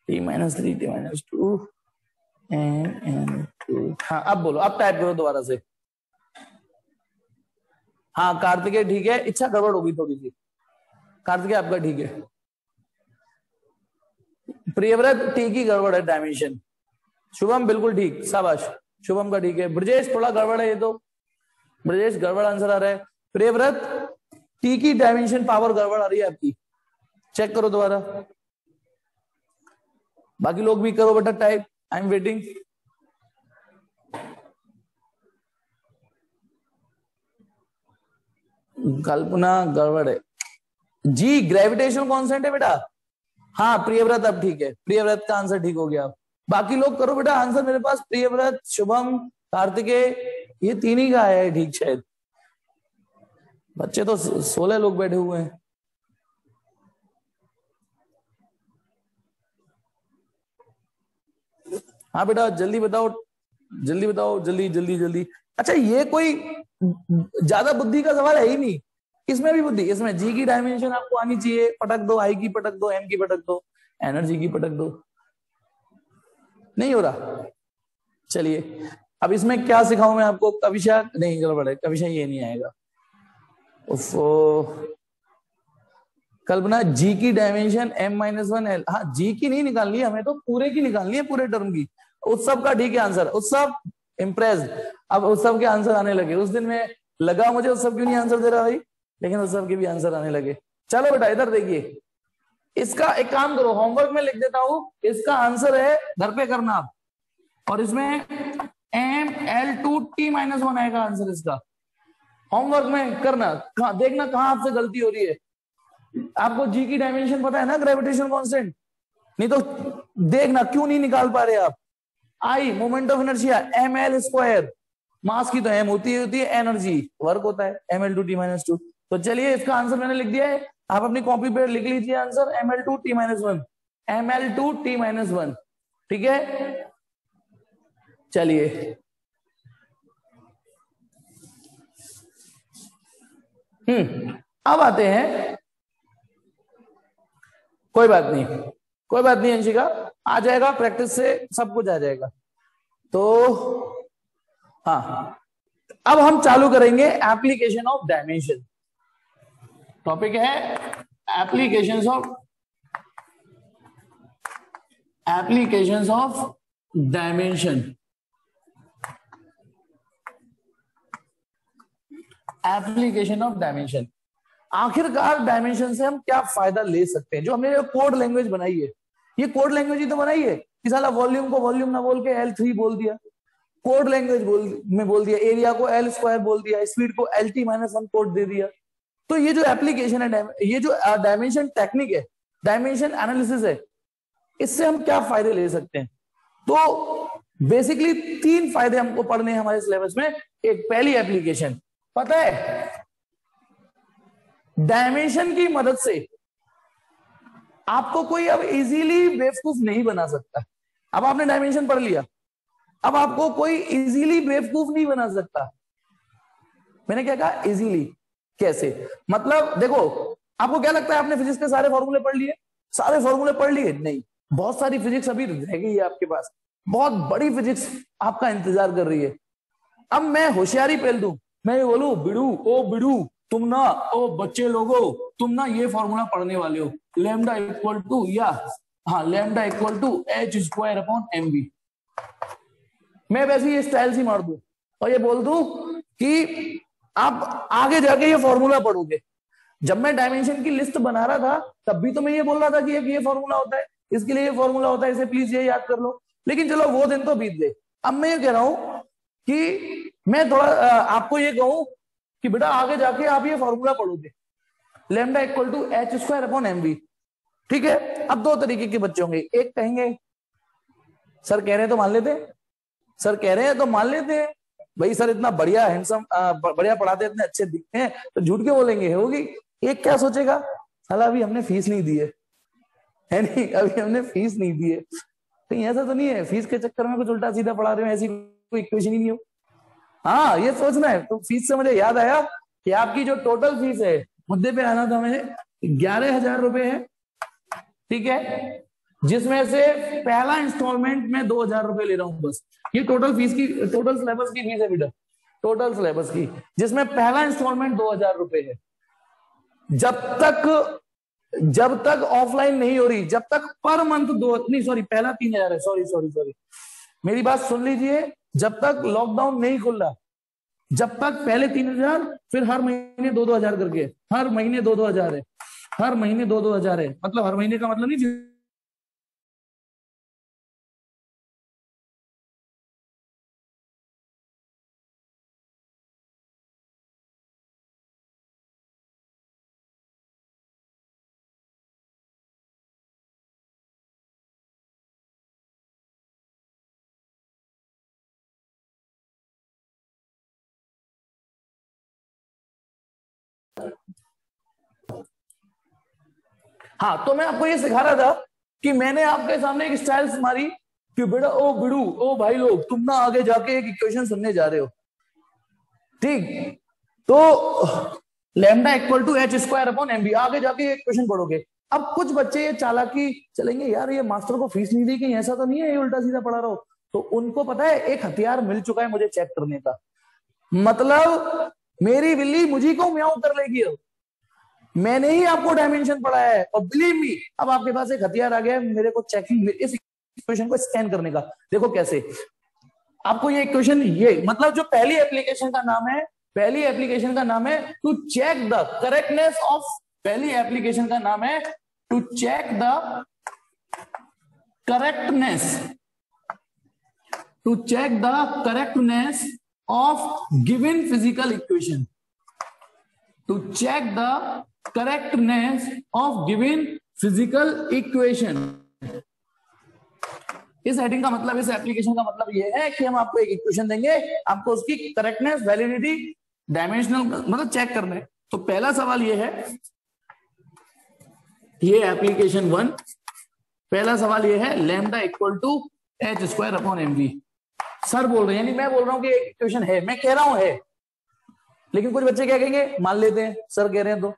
T-3 T-2 Mn2। हाँ अब बोलो, अब टाइप करो दोबारा से। हाँ कार्तिकेय ठीक है, इच्छा गड़बड़ होगी थोड़ी सी। कार्तिकेय आपका ठीक है। प्रियव्रत टी की गड़बड़ है डायमेंशन। शुभम बिल्कुल ठीक, शाबाश, शुभम का ठीक है। ब्रजेश थोड़ा गड़बड़ है ये तो, ब्रजेश गड़बड़ आंसर आ रहा है। प्रियव्रत टी की डायमेंशन पावर गड़बड़ आ रही है आपकी, चेक करो दोबारा। बाकी लोग भी करो बेटा टाइप, आई एम वेटिंग। कल्पना गड़बड़ है जी, ग्रेविटेशनल कांस्टेंट है बेटा। हाँ प्रियव्रत अब ठीक है, प्रियव्रत का आंसर ठीक हो गया। बाकी लोग करो बेटा आंसर, मेरे पास प्रियव्रत, शुभम, कार्तिकेय, ये तीन ही का आया है ठीक शायद। बच्चे तो 16 लोग बैठे हुए हैं। हाँ बेटा जल्दी बताओ, जल्दी बताओ, जल्दी जल्दी जल्दी। अच्छा ये कोई ज्यादा बुद्धि का सवाल है ही नहीं, इसमें भी बुद्धि, इसमें जी की डायमेंशन आपको आनी चाहिए, पटक दो, आई की पटक दो, एम की पटक दो, एनर्जी की पटक दो। नहीं हो रहा, चलिए अब इसमें क्या सिखाऊं मैं आपको। कविशा नहीं, गड़बड़ है, कविशा ये नहीं आएगा। कल्पना जी की डायमेंशन m-1 l। हाँ जी की नहीं निकालनी है हमें, तो पूरे की निकालनी है, पूरे टर्म की। उत्सव का ठीक है आंसर, उत्सव इम्प्रेस्ड। अब उत्सव के आंसर आने लगे, उस दिन में लगा मुझे उत्सव क्यों नहीं आंसर दे रहा भाई, लेकिन उत्सव के भी आंसर आने लगे। चलो बेटा इधर देखिए, इसका एक काम करो, होमवर्क में लिख देता हूं, इसका आंसर है घर पे करना आप, और इसमें ml2t-1 आएगा आंसर इसका। होमवर्क में करना, देखना कहां आपसे गलती हो रही है। आपको जी की डायमेंशन पता है ना, ग्रेविटेशनल कांस्टेंट, नहीं तो देखना क्यों नहीं निकाल पा रहे आप। आई मोमेंट ऑफ इनर्शिया ml², मास की तो m होती है, एनर्जी वर्क होता है ml2t-2। तो चलिए इसका आंसर मैंने लिख दिया है, आप अपनी कॉपी पे लिख लीजिए आंसर ml2t-1, ml2t-1, ठीक है। चलिए अब आते हैं, कोई बात नहीं, कोई बात नहीं अंशिका, आ जाएगा, प्रैक्टिस से सब कुछ आ जाएगा। तो हाँ अब हम चालू करेंगे एप्लीकेशन ऑफ डायमेंशन। टॉपिक है applications of dimension. Application of dimension, आखिरकार डायमेंशन से हम क्या फायदा ले सकते हैं। जो हमने कोड लैंग्वेज बनाई है, ये कोड लैंग्वेज ही तो बनाई है कि साला वॉल्यूम को वॉल्यूम ना बोल के L3 बोल दिया, कोड लैंग्वेज में बोल दिया, एरिया को L² बोल दिया, स्पीड को LT-1 कोड दे दिया। तो ये जो एप्लीकेशन है, ये जो डायमेंशन टेक्निक है, डायमेंशन एनालिसिस है, इससे हम क्या फायदे ले सकते हैं। तो बेसिकली 3 फायदे हमको पढ़ने हैं हमारे सिलेबस में। एक, पहली एप्लीकेशन पता है, डायमेंशन की मदद से आपको कोई अब इजीली बेवकूफ नहीं बना सकता। अब आपने डायमेंशन पढ़ लिया, अब आपको कोई इजीली बेवकूफ नहीं बना सकता। मैंने क्या कहा, इजीली कैसे, मतलब देखो, आपको क्या लगता है आपने फिजिक्स के सारे फॉर्मूले पढ़ लिए, सारे फॉर्मूले पढ़ लिए? नहीं, बहुत सारी फिजिक्स अभी रह गई है आपके पास, बहुत बड़ी फिजिक्स आपका इंतजार कर रही है। अब मैं होशियारी पहल दूं, मैं ये बोलूं, बिड़ू ओ बिड़ू तुम ना, ओ बच्चे लोगो तुम ना ये फॉर्मूला पढ़ने वाले हो, लैम्डा इक्वल टू, या हाँ लैम्डा इक्वल टू h²/mv। मैं वैसे ये स्टाइल सी मार दूं और ये बोल दूं कि आप आगे जाके ये फॉर्मूला पढ़ोगे। जब मैं डायमेंशन की लिस्ट बना रहा था तब भी तो मैं ये बोल रहा था कि ये फॉर्मूला होता है, इसके लिए ये फॉर्मूला होता है, इसे प्लीज ये याद कर लो। लेकिन चलो वो दिन तो बीत गए। अब मैं ये कह रहा हूं कि मैं थोड़ा आपको ये कहूं कि बेटा आगे जाके आप ये फॉर्मूला पढ़ोगे, लैम्डा इक्वल टू h²/mv, ठीक है। अब 2 तरीके के बच्चे होंगे, एक कहेंगे सर कह रहे हैं तो मान लेते हैं, सर कह रहे हैं तो मान लेते हैं, भाई सर इतना बढ़िया हैंडसम बढ़िया पढ़ाते, इतने अच्छे दिखते हैं, तो झूठ क्यों बोलेंगे, होगी। एक क्या सोचेगा, साला अभी हमने फीस नहीं दी है नहीं, अभी हमने फीस नहीं दी है, कहीं ऐसा तो नहीं है फीस के चक्कर में कुछ उल्टा सीधा पढ़ा रहे हो, ऐसी कोई इक्वेशन ही नहीं हो। हाँ ये सोचना है। तो फीस से मुझे याद आया कि आपकी जो टोटल फीस है, मुद्दे पे आना था, हमें 11,000 रुपए है, ठीक है। जिसमें से पहला इंस्टॉलमेंट में 2,000 रुपए ले रहा हूं बस। ये टोटल फीस की, टोटल सिलेबस की फीस है बेटा, टोटल सिलेबस की, जिसमें पहला इंस्टॉलमेंट 2,000 रुपए है। जब तक ऑफलाइन नहीं हो रही, जब तक पर मंथ दो, नहीं सॉरी, पहला 3,000 है, सॉरी सॉरी सॉरी, मेरी बात सुन लीजिए। जब तक लॉकडाउन नहीं खुल रहा, जब तक पहले 3,000, फिर हर महीने 2-2 हजार करके, हर महीने 2-2 हजार है, हर महीने 2-2 हजार है, मतलब हर महीने का मतलब नहीं, हाँ। तो मैं आपको ये सिखा रहा था कि मैंने आपके सामने एक स्टाइल मारी कि बेटा, ओ बिड़ू, ओ भाई लोग, तुम ना आगे जाके एक इक्वेशन सुनने जा रहे हो, ठीक? तो lambda equal to H square upon M B, आगे जाके एक क्वेश्चन पढ़ोगे। अब कुछ बच्चे ये चालाकी चलेंगे, यार ये मास्टर को फीस नहीं दी, कहीं ऐसा तो नहीं है ये उल्टा सीधा पढ़ा रहा हो। तो उनको पता है एक हथियार मिल चुका है मुझे चेक करने का, मतलब मेरी बिल्ली मुझी को म्याऊं कर लेगी। अब मैंने ही आपको डायमेंशन पढ़ाया है, और बिलीव मी, अब आपके पास एक हथियार आ गया है मेरे को चेकिंग, इस इक्वेशन को स्कैन करने का। देखो कैसे आपको ये इक्वेशन, ये मतलब जो पहली एप्लीकेशन का नाम है, पहली एप्लीकेशन का नाम है to check the correctness of, पहली एप्लीकेशन का नाम है to check the correctness, to check the correctness of given physical equation, to check the correctness of given physical equation. इस हेडिंग का मतलब, इस एप्लीकेशन का मतलब ये है कि हम आपको एक इक्वेशन देंगे, आपको उसकी करेक्टनेस, वैलिडिटी, डायमेंशनल मतलब चेक करना है। तो पहला सवाल ये है, ये एप्लीकेशन 1, पहला सवाल ये है, lambda equal to H square upon M V. Sir बोल रहे हैं, यानी मैं बोल रहा हूं कि एक इक्वेशन है, मैं कह रहा हूं है, लेकिन कुछ बच्चे क्या कहेंगे, मान लेते हैं सर कह रहे हैं तो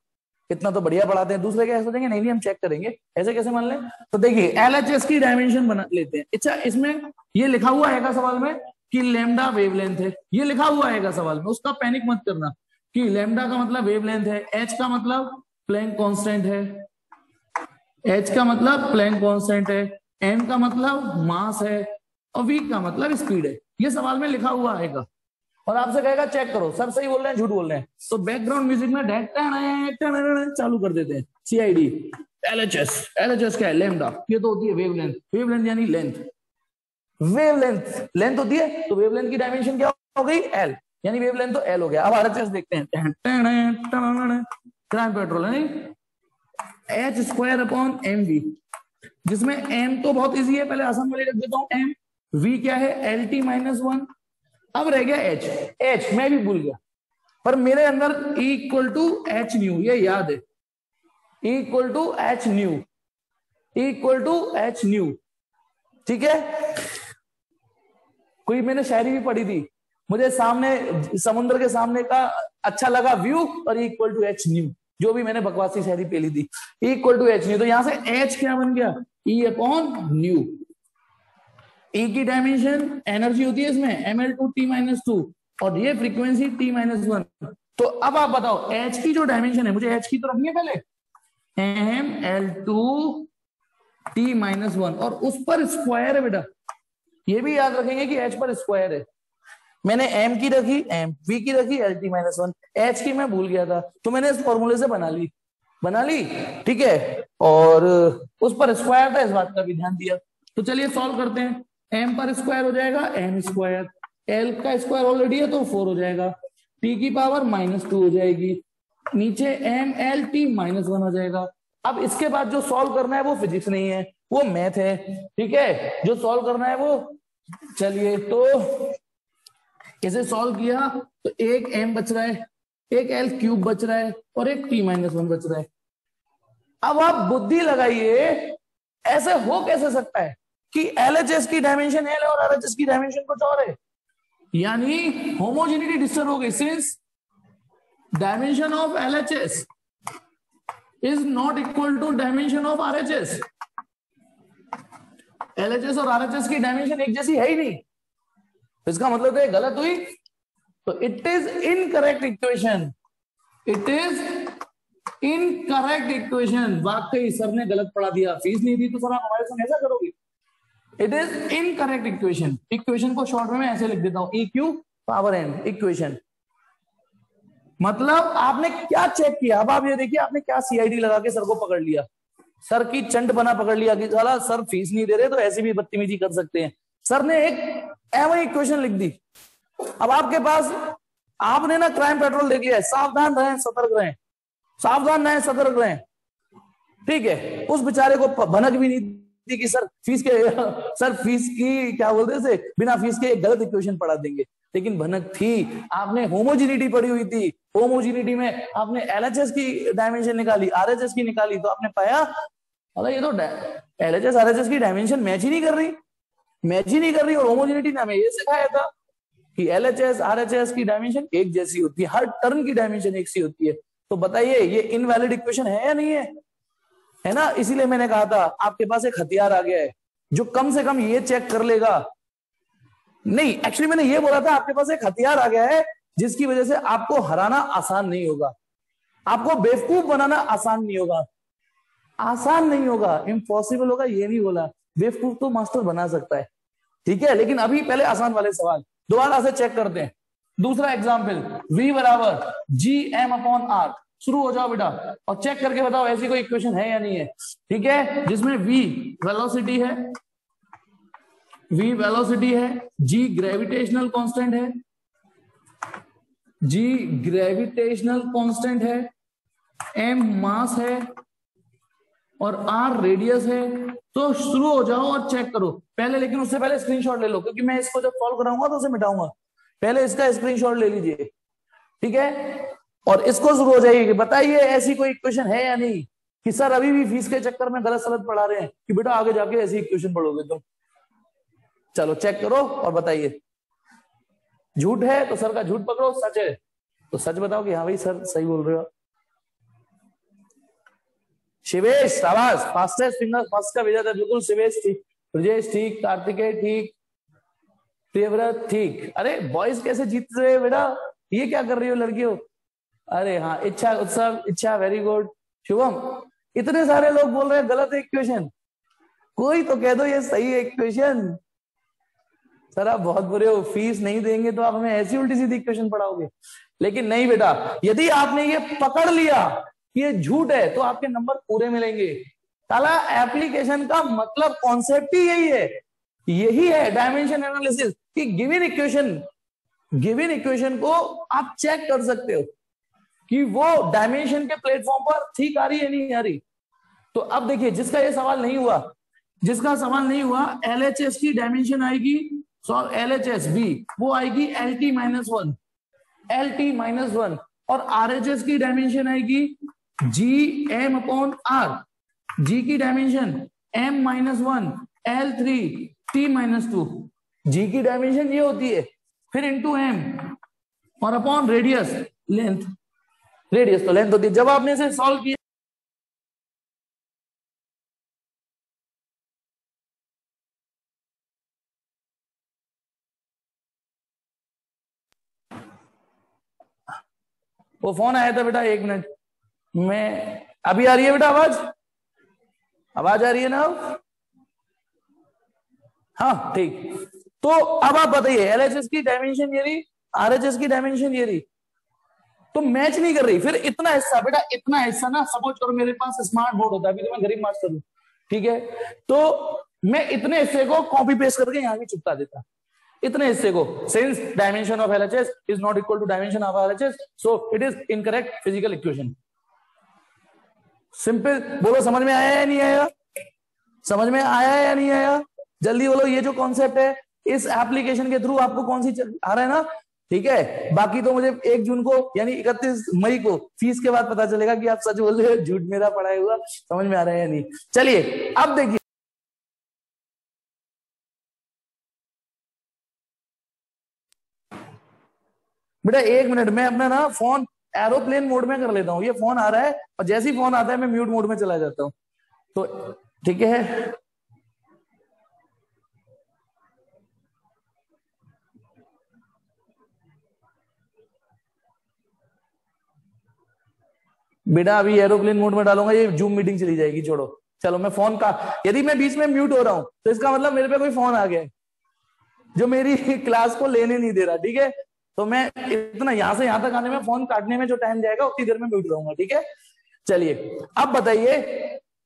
इतना तो बढ़िया पढ़ाते हैं, दूसरे क्या सोचेंगे, नहीं नहीं हम चेक करेंगे, ऐसे कैसे मान लें। तो देखिए एलएचएस की डायमेंशन बना लेते हैं। अच्छा, इसमें ये लिखा हुआ है सवाल में कि लैम्डा वेवलेंथ है, ये लिखा हुआ है सवाल में, उसका पैनिक मत करना कि लैम्डा का मतलब वेवलेंथ है, एच का मतलब प्लैंक कांस्टेंट है, एच का मतलब प्लैंक कांस्टेंट है, एम का मतलब मास है, और वी का मतलब स्पीड है। ये सवाल में लिखा हुआ आएगा, और आपसे कहेगा चेक करो सर सही बोल रहे हैं झूठ बोल रहे हैं, तो बैकग्राउंड म्यूजिक में चालू कर देते हैं। सीआईडी, एलएचएस, एलएचएस क्या है, लैम्डा, ये तो होती है वेवलेंथ, वेवलेंथ यानी लेंथ, वेवलेंथ लेंथ होती है, तो वेवलेंथ की डायमेंशन क्या हो गई, एल, यानी वेवलेंथ तो एल हो गया। अब आरएचएस देखते हैं, क्राइम पेट्रोल है, H square upon M V, जिसमें एम तो बहुत इजी है, पहले आसान वाले रख देता हूं एम, वी क्या है एल टी -1, अब रह गया एच, एच मैं भी भूल गया, पर मेरे अंदर E equal to H nu, ये याद है, E equal to H nu, E equal to H nu, ठीक है। कोई मैंने शायरी भी पढ़ी थी, मुझे सामने समुद्र के सामने का अच्छा लगा व्यू, और E equal to H nu, जो भी मैंने बकवासी शायरी पेली थी, E equal to H nu, तो यहां से एच क्या बन गया, E अपॉन न्यू। E की डायमेंशन एनर्जी होती है इसमें ml2t-2, और ये फ्रीक्वेंसी t-1। तो अब आप बताओ H की जो डायमेंशन है, मुझे H की तो रखनी है पहले, ml2t-1, और उस पर स्क्वायर है बेटा, ये भी याद रखेंगे कि H पर स्क्वायर है। मैंने M की रखी M, V की रखी LT-1, H की मैं भूल गया था, तो मैंने इस फॉर्मूले से बना ली, ठीक है, और उस पर स्क्वायर था, इस बात का भी ध्यान दिया। तो चलिए सॉल्व करते हैं, m पर स्क्वायर हो जाएगा m स्क्वायर, l का स्क्वायर ऑलरेडी है तो 4 हो जाएगा, t की पावर -2 हो जाएगी, नीचे mlt-1 हो जाएगा। अब इसके बाद जो सॉल्व करना है वो फिजिक्स नहीं है, वो मैथ है, ठीक है, जो सॉल्व करना है वो, चलिए तो इसे सॉल्व किया तो एक m बच रहा है, एक l क्यूब बच रहा है, और एक t-1 बच रहा है। अब आप बुद्धि लगाइए, ऐसे हो कैसे सकता है कि एलएचएस की डायमेंशन एल है और आरएचएस की डायमेंशन कुछ और है, यानी होमोजेनिटी डिस्टर्ब हो गई, since dimension of LHS is not equal to dimension of RHS, LHS और आरएचएस की डायमेंशन एक जैसी है ही नहीं, इसका मतलब तो गलत हुई। तो it is incorrect equation, it is incorrect equation. वाकई सर ने गलत पढ़ा दिया, फीस नहीं दी तो सर आप हमारे संग ऐसा करोगे? It is incorrect equation. Equation को शॉर्ट में ऐसे लिख देता हूं, E Q power an equation. मतलब आपने क्या चेक किया? अब आप ये देखिए, आपने क्या सीआईडी लगा के सर को पकड़ लिया, सर की चंट बना पकड़ लिया कि साला सर फीस नहीं दे रहे तो ऐसी भी बदतमीजी कर सकते हैं। सर ने एक एवं इक्वेशन लिख दी। अब आपके पास, आपने ना क्राइम पेट्रोल देख लिया है, सावधान रहें सतर्क रहें, सावधान रहें सतर्क रहें, ठीक है। उस बेचारे को भनक भी नहीं थी कि सर फीस के सर फीस की क्या बोलते थे, बिना फीस के एक गलत इक्वेशन पढ़ा देंगे, लेकिन भनक थी। आपने होमोजिनिटी पढ़ी हुई थी, होमोजिनिटी में आपने एलएचएस की डायमेंशन निकाली, आरएचएस की निकाली, तो आपने पाया अरे ये तो एलएचएस आरएचएस की डायमेंशन मैच ही नहीं कर रही, मैच ही नहीं कर रही। और होमोजिनिटी ने हमें ये सिखाया था कि एलएचएस आरएचएस की डायमेंशन एक जैसी होती है, हर टर्न की डायमेंशन एक सी होती है। तो बताइए ये इनवैलिड इक्वेशन है या नहीं है ना? इसीलिए मैंने कहा था आपके पास एक हथियार आ गया है जो कम से कम ये चेक कर लेगा। नहीं, एक्चुअली मैंने ये बोला था आपके पास एक हथियार आ गया है जिसकी वजह से आपको हराना आसान नहीं होगा, आपको बेवकूफ बनाना आसान नहीं होगा, आसान नहीं होगा, इम्पॉसिबल होगा ये नहीं बोला। बेवकूफ तो मास्टर बना सकता है, ठीक है। लेकिन अभी पहले आसान वाले सवाल दोबारा से चेक करते हैं। दूसरा एग्जाम्पल, V बराबर जी एम अपॉन आर। शुरू हो जाओ बेटा और चेक करके बताओ ऐसी कोई इक्वेशन है या नहीं है, ठीक है, जिसमें V वेलोसिटी है, V वेलोसिटी है, G ग्रेविटेशनल कांस्टेंट है, G ग्रेविटेशनल कांस्टेंट है, M मास है और R रेडियस है। तो शुरू हो जाओ और चेक करो पहले, लेकिन उससे पहले स्क्रीनशॉट ले लो क्योंकि मैं इसको जब सॉल्व कराऊंगा तो उसे मिटाऊंगा। पहले इसका स्क्रीनशॉट ले लीजिए, ठीक है, और इसको शुरू हो जाइए कि बताइए ऐसी कोई इक्वेशन है या नहीं कि सर अभी भी फीस के चक्कर में गलत सलत पढ़ा रहे हैं कि बेटा आगे जाके ऐसी इक्वेशन पढ़ोगे तुम। चलो चेक करो और बताइए। झूठ है तो सर का झूठ पकड़ो, सच है तो सच बताओ कि हाँ भाई सर सही बोल रहे हो। शिवेश शाबाश, फास्टेस्ट फिंगर फर्स्ट का भेजा था, बिल्कुल शिवेश ठीक, ब्रजेश ठीक, कार्तिकेय ठीक, प्रियव्रत ठीक। अरे बॉयज कैसे जीत रहे बेटा, ये क्या कर रही हो लड़कियों? अरे हाँ, इच्छा उत्सव इच्छा वेरी गुड। शुभम, इतने सारे लोग बोल रहे हैं गलत है इक्वेशन, कोई तो कह दो ये सही है इक्वेशन। सर आप बहुत बुरे हो, फीस नहीं देंगे तो आप हमें ऐसी उल्टी सीधी इक्वेशन पढ़ाओगे। लेकिन नहीं बेटा, यदि आपने ये पकड़ लिया कि ये झूठ है तो आपके नंबर पूरे मिलेंगे। साला एप्लीकेशन का मतलब कॉन्सेप्ट ही यही है, यही है डायमेंशन एनालिसिस कि गिवन इक्वेशन को आप चेक कर सकते हो कि वो डायमेंशन के प्लेटफॉर्म पर ठीक आ रही है नहीं आ रही। तो अब देखिए जिसका ये सवाल नहीं हुआ, एलएचएस की डायमेंशन आएगी, एलएचएस बी वो आएगी LT-1, LT-1, और आरएचएस की डायमेंशन आएगी जी एम अपॉन आर, जी की डायमेंशन M-1 L3T-2, जी की डायमेंशन ये होती है, फिर इंटू एम और अपॉन रेडियस लेंथ, रेडियस तो लेंथ होती है। जब आपने इसे सॉल्व किया वो फोन आया था बेटा, 1 मिनट में, अभी आ रही है बेटा आवाज आ रही है ना? हाँ ठीक। तो अब आप बताइए एलएचएस की डायमेंशन ये रही, आरएचएस की डायमेंशन ये रही, तो मैच नहीं कर रही। फिर इतना हिस्सा बेटा, इतना हिस्सा ना, सपोज करो मेरे पास स्मार्ट बोर्ड होता है, अभी तो मैं गरीब मास्टर हूं, ठीक है, तो मैं इतने हिस्से को कॉपी पेस्ट करके यहां भी चिपका देता, इतने हिस्से को, since dimension of LHS is not equal to dimension of RHS so it is incorrect physical equation. Simple बोलो, समझ में आया या नहीं आया? समझ में आया या नहीं आया? जल्दी बोलो, ये जो कॉन्सेप्ट है इस एप्लीकेशन के थ्रू आपको कौन सी आ रहा है ना, ठीक है। बाकी तो मुझे 1 जून को यानी 31 मई को फीस के बाद पता चलेगा कि आप सच बोल रहे हो झूठ मेरा पढ़ाया हुआ, समझ में आ रहा है या नहीं। चलिए अब देखिए, बेटा 1 मिनट में अपना ना फोन एरोप्लेन मोड में कर लेता हूँ, ये फोन आ रहा है और जैसे ही फोन आता है मैं म्यूट मोड में चला जाता हूँ, तो ठीक है। बेटा अभी एरोप्लेन मोड में डालूंगा, ये जूम मीटिंग चली जाएगी, छोड़ो। चलो मैं फोन का, यदि मैं बीच में म्यूट हो रहा हूं तो इसका मतलब मेरे पे कोई फोन आ गया है जो मेरी क्लास को लेने नहीं दे रहा, ठीक है। तो मैं इतना यहां से यहां तक आने में, फोन काटने में जो टाइम जाएगा उतनी देर में म्यूट रहूंगा, ठीक है। चलिए अब बताइए,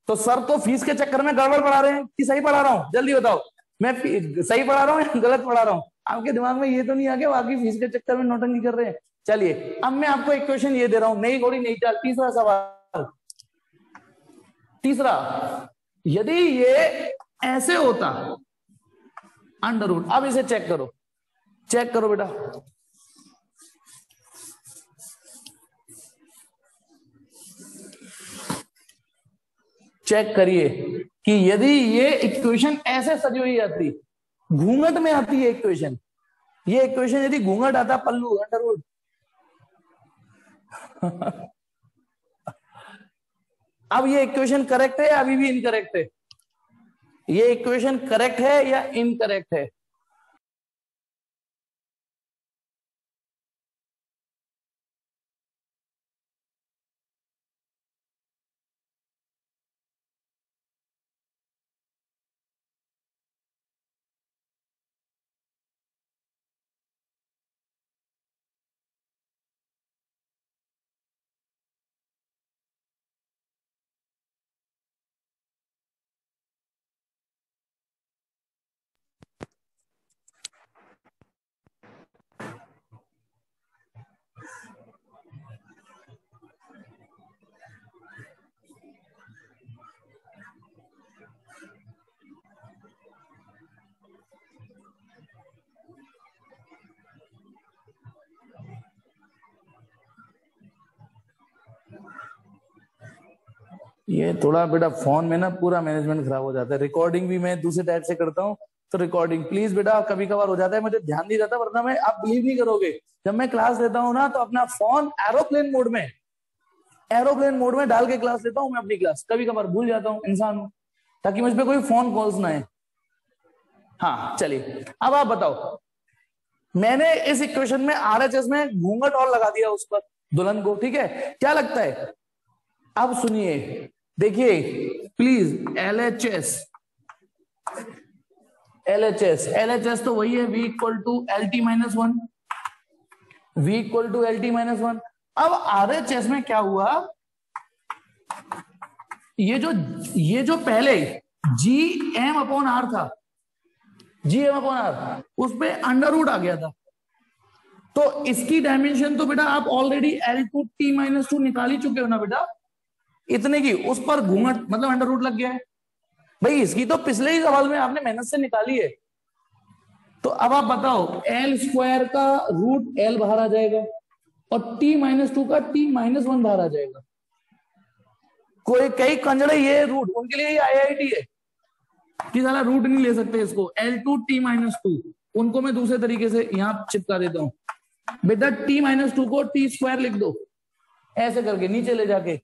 तो सर तो फीस के चक्कर में गड़बड़ पढ़ा रहे हैं कि सही पढ़ा रहा हूं, जल्दी बताओ। मैं सही पढ़ा रहा हूं या गलत पढ़ा रहा हूं? आपके दिमाग में ये तो नहीं आ गया बाकी फीस के चक्कर में नौटंकी कर रहे हैं? चलिए अब मैं आपको एक क्वेश्चन ये दे रहा हूं, नई घोड़ी नई चाल। तीसरा सवाल, तीसरा, यदि ये ऐसे होता अंडर रूट, अब इसे चेक करो, चेक करो बेटा। चेक करिए कि यदि ये इक्वेशन ऐसे सजी हुई आती, घूंघट में आती है इक्वेशन, ये इक्वेशन यदि घूंघट आता, पल्लू अंडर रूट अब ये इक्वेशन करेक्ट है या अभी भी इनकरेक्ट है? ये इक्वेशन करेक्ट है या इनकरेक्ट है? ये थोड़ा बेटा फोन में ना पूरा मैनेजमेंट खराब हो जाता है। रिकॉर्डिंग भी मैं दूसरे टाइप से करता हूँ, तो रिकॉर्डिंग प्लीज बेटा कभी कभार हो जाता है, मुझे ध्यान नहीं रहता, वरना मैं, आप बिलीव नहीं करोगे, जब मैं क्लास लेता हूँ ना तो अपना फोन एरोप्लेन मोड में, एरोप्लेन मोड में डाल के क्लास लेता हूँ मैं अपनी क्लास। कभी कभार भूल जाता हूँ, इंसान हूं, ताकि मुझ पर कोई फोन कॉल्स ना आए। हाँ चलिए अब आप बताओ, मैंने इस इक्वेशन में आरएचएस में घूंघट और लगा दिया उस पर, दुल्हन को, ठीक है, क्या लगता है? अब सुनिए, देखिए प्लीज, एलएचएस, एलएचएस, एलएचएस तो वही है, v equal to L T minus one, v equal to L T minus one. अब आरएचएस में क्या हुआ, ये जो पहले जी एम अपॉन आर था, जी एम अपॉन आर, उस पे अंडर रूट आ गया था, तो इसकी डायमेंशन तो बेटा आप already L two T minus to निकाल ही चुके हो ना बेटा, इतने की, उस पर घूंघट मतलब अंडर रूट लग गया है भाई। इसकी तो पिछले ही सवाल में आपने मेहनत से निकाली है। तो अब आप बताओ, एल स्क्वायर का रूट एल बाहर आ जाएगा और टी माइनस टू का टी माइनस वन बाहर आ जाएगा। कोई कई कंजड़े ये रूट, उनके लिए ये आईआईटी है कि साला रूट नहीं ले सकते इसको, L two T minus to, उनको मैं दूसरे तरीके से यहां चिपका देता हूं बेटा, टी माइनस टू को टी स्क्वायर लिख दो, ऐसे करके नीचे ले जाके,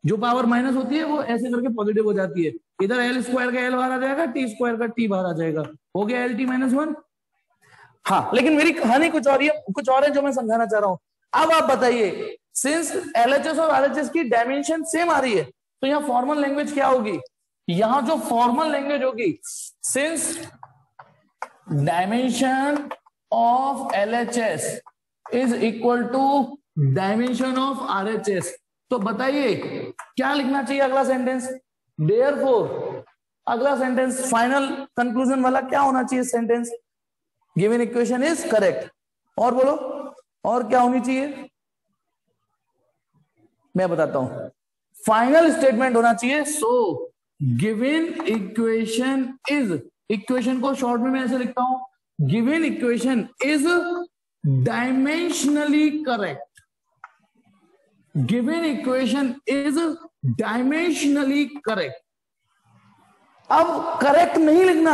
जो पावर माइनस होती है वो ऐसे करके पॉजिटिव हो जाती है, इधर एल स्क्वायर का एल बाहर आ जाएगा, टी स्क्वायर का टी बाहर आ जाएगा, हो गया एल टी माइनस वन। हाँ लेकिन मेरी कहानी कुछ और है जो मैं समझाना चाह रहा हूं। अब आप बताइए, सिंस एलएचएस और आरएचएस की डायमेंशन सेम आ रही है, तो यहाँ फॉर्मल लैंग्वेज क्या होगी? यहां जो फॉर्मल लैंग्वेज होगी, since dimension of LHS is equal to dimension of RHS, तो बताइए क्या लिखना चाहिए अगला सेंटेंस? देयरफॉर, अगला सेंटेंस फाइनल कंक्लूजन वाला क्या होना चाहिए sentence? Given equation is correct. और बोलो, और क्या होनी चाहिए? मैं बताता हूं, फाइनल स्टेटमेंट होना चाहिए, so given equation is, equation को शॉर्ट में मैं ऐसे लिखता हूं, given equation is dimensionally correct, given equation is dimensionally correct. अब करेक्ट नहीं लिखना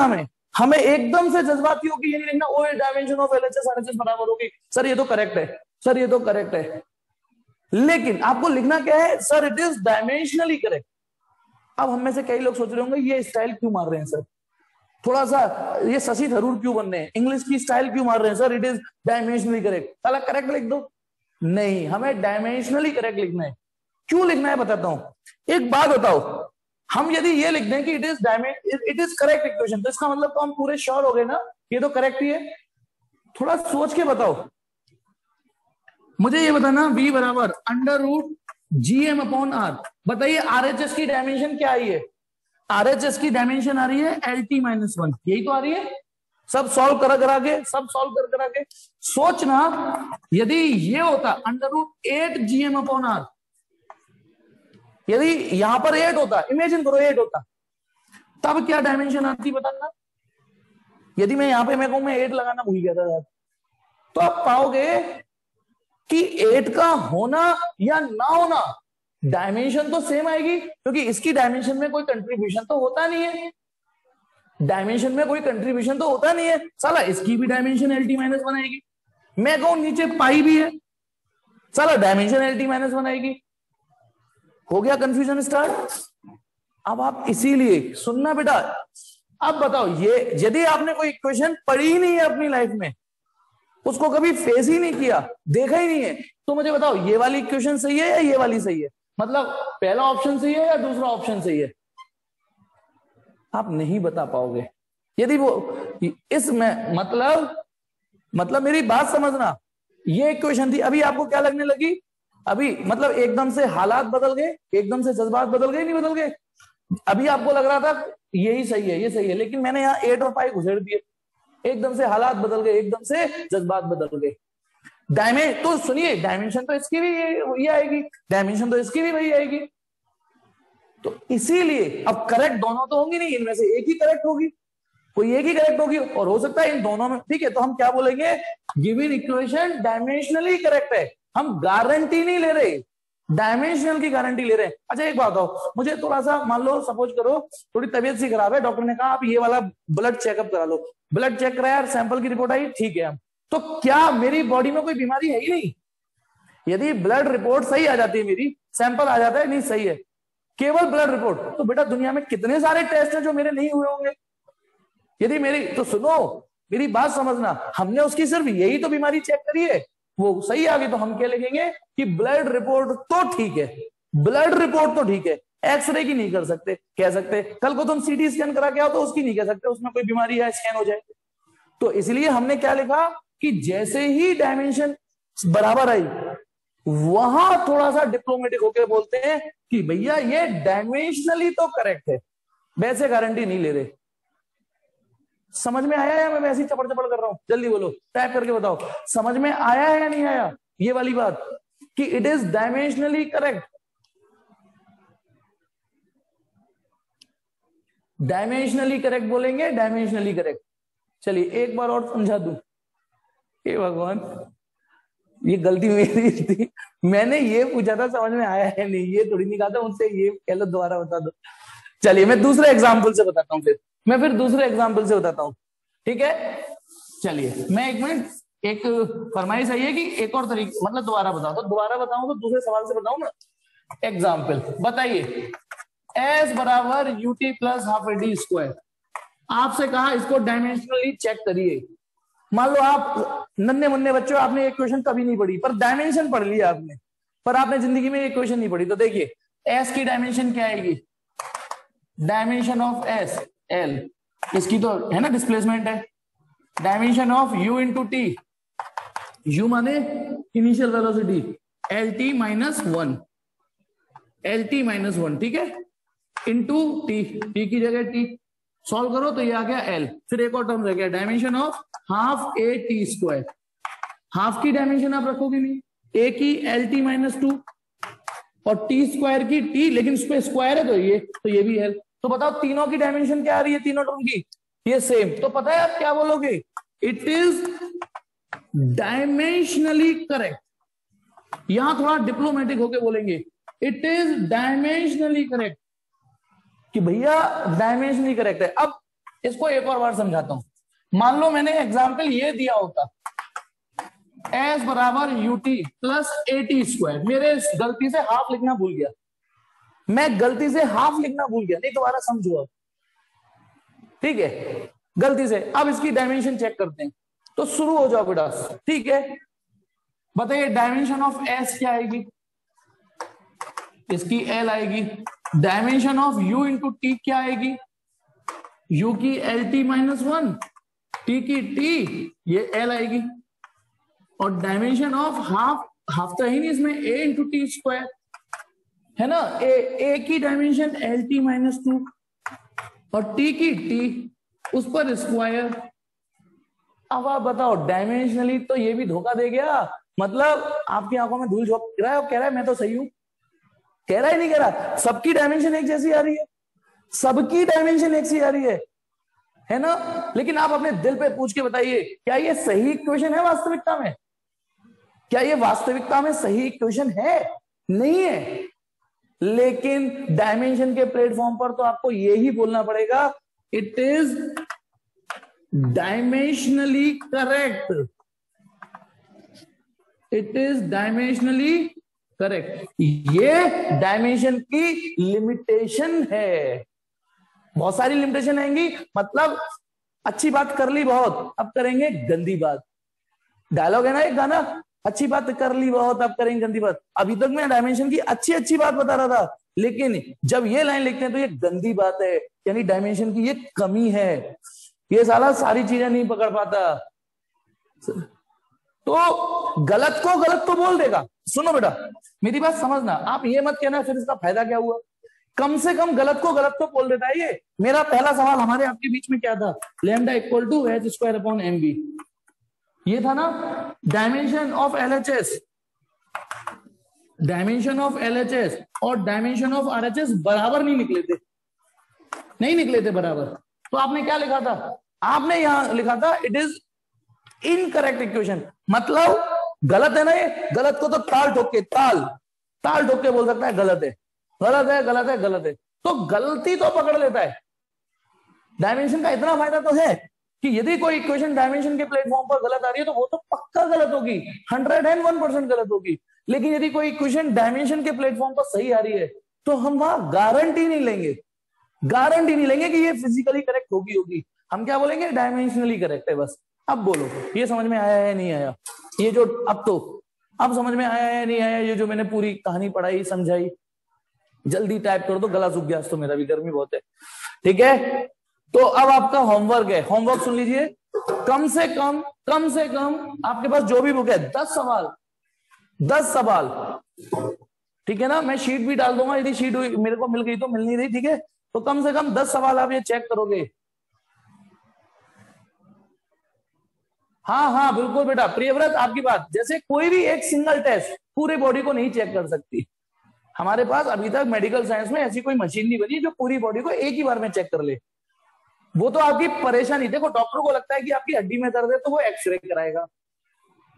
हमें एकदम से जज्बाती होकर ये नहीं लिखना, ओ डायमेंशन ऑफ एलएचएस आरएचएस बराबर होगी, सर ये तो करेक्ट है, सर ये तो करेक्ट है, लेकिन आपको लिखना क्या है? Sir it is dimensionally correct. अब हम में से कई लोग सोच रहे होंगे ये स्टाइल क्यों मार रहे हैं सर, थोड़ा सा ये शशि थरूर क्यों बन रहे हैं, इंग्लिश की स्टाइल क्यों मार रहे हैं sir, it is dimensionally correct, साला करेक्ट लिख दो। नहीं, हमें डायमेंशनली करेक्ट लिखना है, क्यों लिखना है बताता हूं। एक बात बताओ, हम यदि ये लिख दें कि इट इज करेक्ट इक्वेशन, तो इसका मतलब तो हम पूरे श्योर हो गए ना ये तो करेक्ट ही है। थोड़ा सोच के बताओ, मुझे ये बताना v बराबर अंडर रूट GM/R। बताइए RHS की डायमेंशन क्या आई है? RHS की डायमेंशन आ रही है LT-1, यही तो आ रही है। सब सॉल्व करा के सोचना, यदि ये होता अंडर रूट 8 GM/R, यदि यहां पर 8 होता, इमेजिन करो 8 होता, तब क्या डायमेंशन आती बताना। यदि मैं यहां पे मैं कहूं मैं 8 लगाना भूल गया था, तो आप पाओगे कि 8 का होना या ना होना डायमेंशन तो सेम आएगी, क्योंकि इसकी डायमेंशन में कोई कंट्रीब्यूशन तो होता नहीं है। डायमेंशन में कोई कंट्रीब्यूशन तो होता नहीं है, साला इसकी भी डायमेंशन LT-1 आएगी। मैं कहूं नीचे पाई भी है, साला डायमेंशन LT-1 आएगी। हो गया कंफ्यूजन स्टार्ट। अब आप इसीलिए सुनना बेटा, अब बताओ ये यदि आपने कोई इक्वेशन पढ़ी ही नहीं है अपनी लाइफ में, उसको कभी फेस ही नहीं किया, देखा ही नहीं है, तो मुझे बताओ ये वाली इक्वेशन सही है या ये वाली सही है? मतलब पहला ऑप्शन सही है या दूसरा ऑप्शन सही है? आप नहीं बता पाओगे। यदि वो इसमें मतलब मेरी बात समझना, ये इक्वेशन थी, अभी आपको क्या लगने लगी? अभी मतलब एकदम से हालात बदल गए, एकदम से जज्बात बदल गए, नहीं बदल गए? अभी आपको लग रहा था यही सही है, ये सही है, लेकिन मैंने यहाँ 8 और 5 घुसेड़ दिए, एकदम से हालात बदल गए, एकदम से जज्बात बदल गए। तो सुनिए, डायमेंशन तो इसकी भी ये आएगी, डायमेंशन तो इसकी भी वही आएगी। तो इसीलिए अब करेक्ट दोनों तो होंगी नहीं, इनमें से एक ही करेक्ट होगी, कोई एक ही करेक्ट होगी, और हो सकता है इन दोनों में। ठीक है, तो हम क्या बोलेंगे? गिवन इक्वेशन डायमेंशनली करेक्ट है। हम गारंटी नहीं ले रहे, डायमेंशनल की गारंटी ले रहे हैं। अच्छा एक बात बताओ मुझे, थोड़ा सा मान लो सपोज करो थोड़ी तबीयत सी खराब है, डॉक्टर ने कहा आप ये वाला ब्लड चेकअप करा लो। ब्लड चेक कराया, सैंपल की रिपोर्ट आई, ठीक है। तो क्या मेरी बॉडी में कोई बीमारी है ही नहीं? यदि ब्लड रिपोर्ट सही आ जाती है, मेरी सैंपल आ जाता है नहीं सही है, केवल ब्लड रिपोर्ट, तो बेटा दुनिया में कितने सारे टेस्ट हैं जो मेरे नहीं हुए होंगे। यदि मेरी, तो सुनो मेरी बात समझना, हमने उसकी सिर्फ यही तो बीमारी चेक करी है, वो सही आ गई, तो हम क्या लिखेंगे कि ब्लड रिपोर्ट तो ठीक है, ब्लड रिपोर्ट तो ठीक है, एक्सरे की नहीं कर सकते, कह सकते कल को तुम सीटी स्कैन करा के आओ तो उसकी नहीं कह सकते उसमें कोई बीमारी है, स्कैन हो जाए। तो इसलिए हमने क्या लिखा कि जैसे ही डायमेंशन बराबर आई, वहां थोड़ा सा डिप्लोमेटिक होकर बोलते हैं कि भैया ये डायमेंशनली तो करेक्ट है, वैसे गारंटी नहीं ले रहे। समझ में आया या मैं वैसे ही चपड़ चपड़ कर रहा हूं? जल्दी बोलो, टाइप करके बताओ, समझ में आया है या नहीं आया ये वाली बात कि it is dimensionally correct? Dimensionally correct बोलेंगे, डायमेंशनली करेक्ट। चलिए एक बार और समझा दूं। हे भगवान, ये गलती मेरी थी, मैंने ये पूछा था समझ में आया है नहीं, ये थोड़ी नहीं कहा था उनसे ये कह लो दोबारा बता दो। चलिए मैं दूसरे एग्जाम्पल से बताता हूँ, फिर दूसरे एग्जाम्पल से बताता हूँ, ठीक है? चलिए मैं एक मिनट, एक फरमाइश आई है कि एक और तरीके, मतलब दोबारा बताओ, तो दोबारा बताऊं तो दूसरे सवाल से बताऊं ना। एग्जाम्पल बताइए, S बराबर UT plus half AD square, आपसे कहा इसको डायमेंशनली चेक करिए। मान लो आप नन्हे मुन्ने बच्चों, आपने एक क्वेश्चन कभी नहीं पढ़ी, पर डायमेंशन पढ़ लिया आपने, पर आपने जिंदगी में एक क्वेश्चन नहीं पढ़ी। तो देखिए S की डायमेंशन क्या आएगी? डायमेंशन ऑफ S L, इसकी तो है ना डिस्प्लेसमेंट है। Dimension of U into T, U माने इनिशियल वेलोसिटी, LT-1, LT-1, ठीक है, इंटू टी, टी की जगह टी, सॉल्व करो तो ये आ गया L। फिर एक और टर्म रह गया dimension of half AT square, half की डायमेंशन आप रखोगे नहीं, A की LT-2 और T स्क्वायर की T, लेकिन उस पे स्क्वायर है तो ये भी L। तो बताओ तीनों की डायमेंशन क्या आ रही है, तीनों टर्म की ये सेम। तो पता है आप क्या बोलोगे? It is dimensionally correct. यहां थोड़ा डिप्लोमेटिक होके बोलेंगे, इट इज डायमेंशनली करेक्ट, कि भैया डायमेंशनली करेक्ट है। अब इसको एक और बार समझाता हूं। मान लो मैंने एग्जाम्पल ये दिया होता, S बराबर UT प्लस AT स्क्वायर, मेरे गलती से हाफ लिखना भूल गया, मैं गलती से हाफ लिखना भूल गया, नहीं दोबारा समझो अब, ठीक है, गलती से। अब इसकी डायमेंशन चेक करते हैं, तो शुरू हो जाओ बेटा, ठीक है? बताइए डायमेंशन ऑफ S क्या आएगी? इसकी एल आएगी। Dimension of u into T क्या आएगी, u की L T minus one, T की टी, ये एल आएगी। और डायमेंशन ऑफ हाफ, हाफ तो है नहीं इसमें, a इंटू टी स्क्वायर है ना, a की dimension L T minus to और t की t, उस पर स्क्वायर। अब आप बताओ, डायमेंशनली तो ये भी धोखा दे गया, मतलब आपकी आंखों में धूल झोंक रहा है और कह रहा है मैं तो सही हूं। कह रहा है नहीं कह रहा, सबकी डायमेंशन एक जैसी आ रही है, सबकी डायमेंशन एक सी आ रही है ना। लेकिन आप अपने दिल पे पूछ के बताइए, क्या ये सही इक्वेशन है वास्तविकता में? क्या ये वास्तविकता में सही इक्वेशन है? नहीं है। लेकिन डायमेंशन के प्लेटफॉर्म पर तो आपको यही बोलना पड़ेगा, it is dimensionally correct, it is dimensionally correct. ये डायमेंशन की लिमिटेशन है। बहुत सारी लिमिटेशन आएंगी, मतलब अच्छी बात कर ली बहुत, अब करेंगे गंदी बात। डायलॉग है ना एक गाना, अच्छी बात कर ली बहुत, अब करेंगे गंदी बात। अभी तक मैं डायमेंशन की अच्छी अच्छी बात बता रहा था, लेकिन जब ये लाइन लिखते हैं तो ये गंदी बात है, यानी डायमेंशन की ये कमी है। ये साला सारी चीजें नहीं पकड़ पाता, तो गलत को गलत तो बोल देगा। सुनो बेटा, मेरी बात समझना, आप ये मत कहना फिर इसका फायदा क्या हुआ। कम से कम गलत को गलत तो बोल देता है ये। मेरा पहला सवाल हमारे आपके बीच में क्या था, lambda equal to H square upon M B, ये था ना। Dimension of LHS, dimension of LHS और डायमेंशन ऑफ आरएचएस बराबर नहीं निकले थे, नहीं निकले थे बराबर। तो आपने क्या लिखा था, आपने यहां लिखा था इट इज इनकरेक्ट इक्वेशन, मतलब गलत है ना ये। गलत को तो ताल ठोक के, ताल ठोक के बोल सकता है गलत है, गलत है, गलत है, गलत है। तो गलती तो पकड़ लेता है। डायमेंशन का इतना फायदा तो है कि यदि कोई इक्वेशन डायमेंशन के प्लेटफॉर्म पर गलत आ रही है तो वो तो पक्का गलत होगी, 101% गलत होगी। लेकिन यदि कोई इक्वेशन डायमेंशन के प्लेटफॉर्म पर सही आ रही है तो हम वहां गारंटी नहीं लेंगे, गारंटी नहीं लेंगे कि ये फिजिकली करेक्ट होगी। हम क्या बोलेंगे, डायमेंशनली करेक्ट है बस। अब बोलो, ये समझ में आया है नहीं आया? ये जो अब समझ में आया है नहीं आया? ये जो मैंने पूरी कहानी पढ़ाई समझाई, जल्दी टाइप कर दो, गला सूख गया तो मेरा भी, गर्मी बहुत है। ठीक है, तो अब आपका होमवर्क है, होमवर्क सुन लीजिए। कम से कम आपके पास जो भी बुक है 10 सवाल, ठीक है ना। मैं शीट भी डाल दूंगा, यदि शीट मेरे को मिल गई तो, मिल नहीं रही ठीक है, तो कम से कम 10 सवाल आप ये चेक करोगे। हाँ बिल्कुल बेटा, प्रियव्रत आपकी बात, जैसे कोई भी एक सिंगल टेस्ट पूरे बॉडी को नहीं चेक कर सकती। हमारे पास अभी तक मेडिकल साइंस में ऐसी कोई मशीन नहीं बनी जो पूरी बॉडी को एक ही बार में चेक कर ले। वो तो आपकी परेशानी, देखो डॉक्टर को लगता है कि आपकी हड्डी में दर्द है तो वो एक्सरे कराएगा,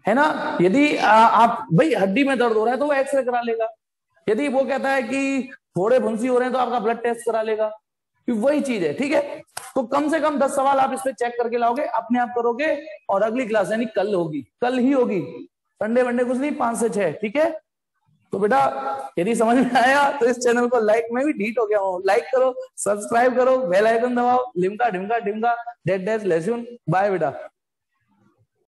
है ना। यदि आप भाई हड्डी में दर्द हो रहा है तो वो एक्सरे करा लेगा। यदि वो कहता है कि थोड़े फुंसी हो रहे हैं तो आपका ब्लड टेस्ट करा लेगा, वही चीज है। ठीक है, तो कम से कम 10 सवाल आप इस पे चेक करके लाओगे, अपने आप करोगे, और अगली क्लास यानी कल होगी, कल ही होगी, संडे वनडे कुछ नहीं, 5 से 6। ठीक है, तो बेटा यदि समझ में आया तो इस चैनल को लाइक, में भी ढीठ हो गया हूँ, लाइक करो, सब्सक्राइब करो, बेल आइकन दबाओ, लिमका ढिमका ढिमका डेड डैश लहसुन। बाय बेटा।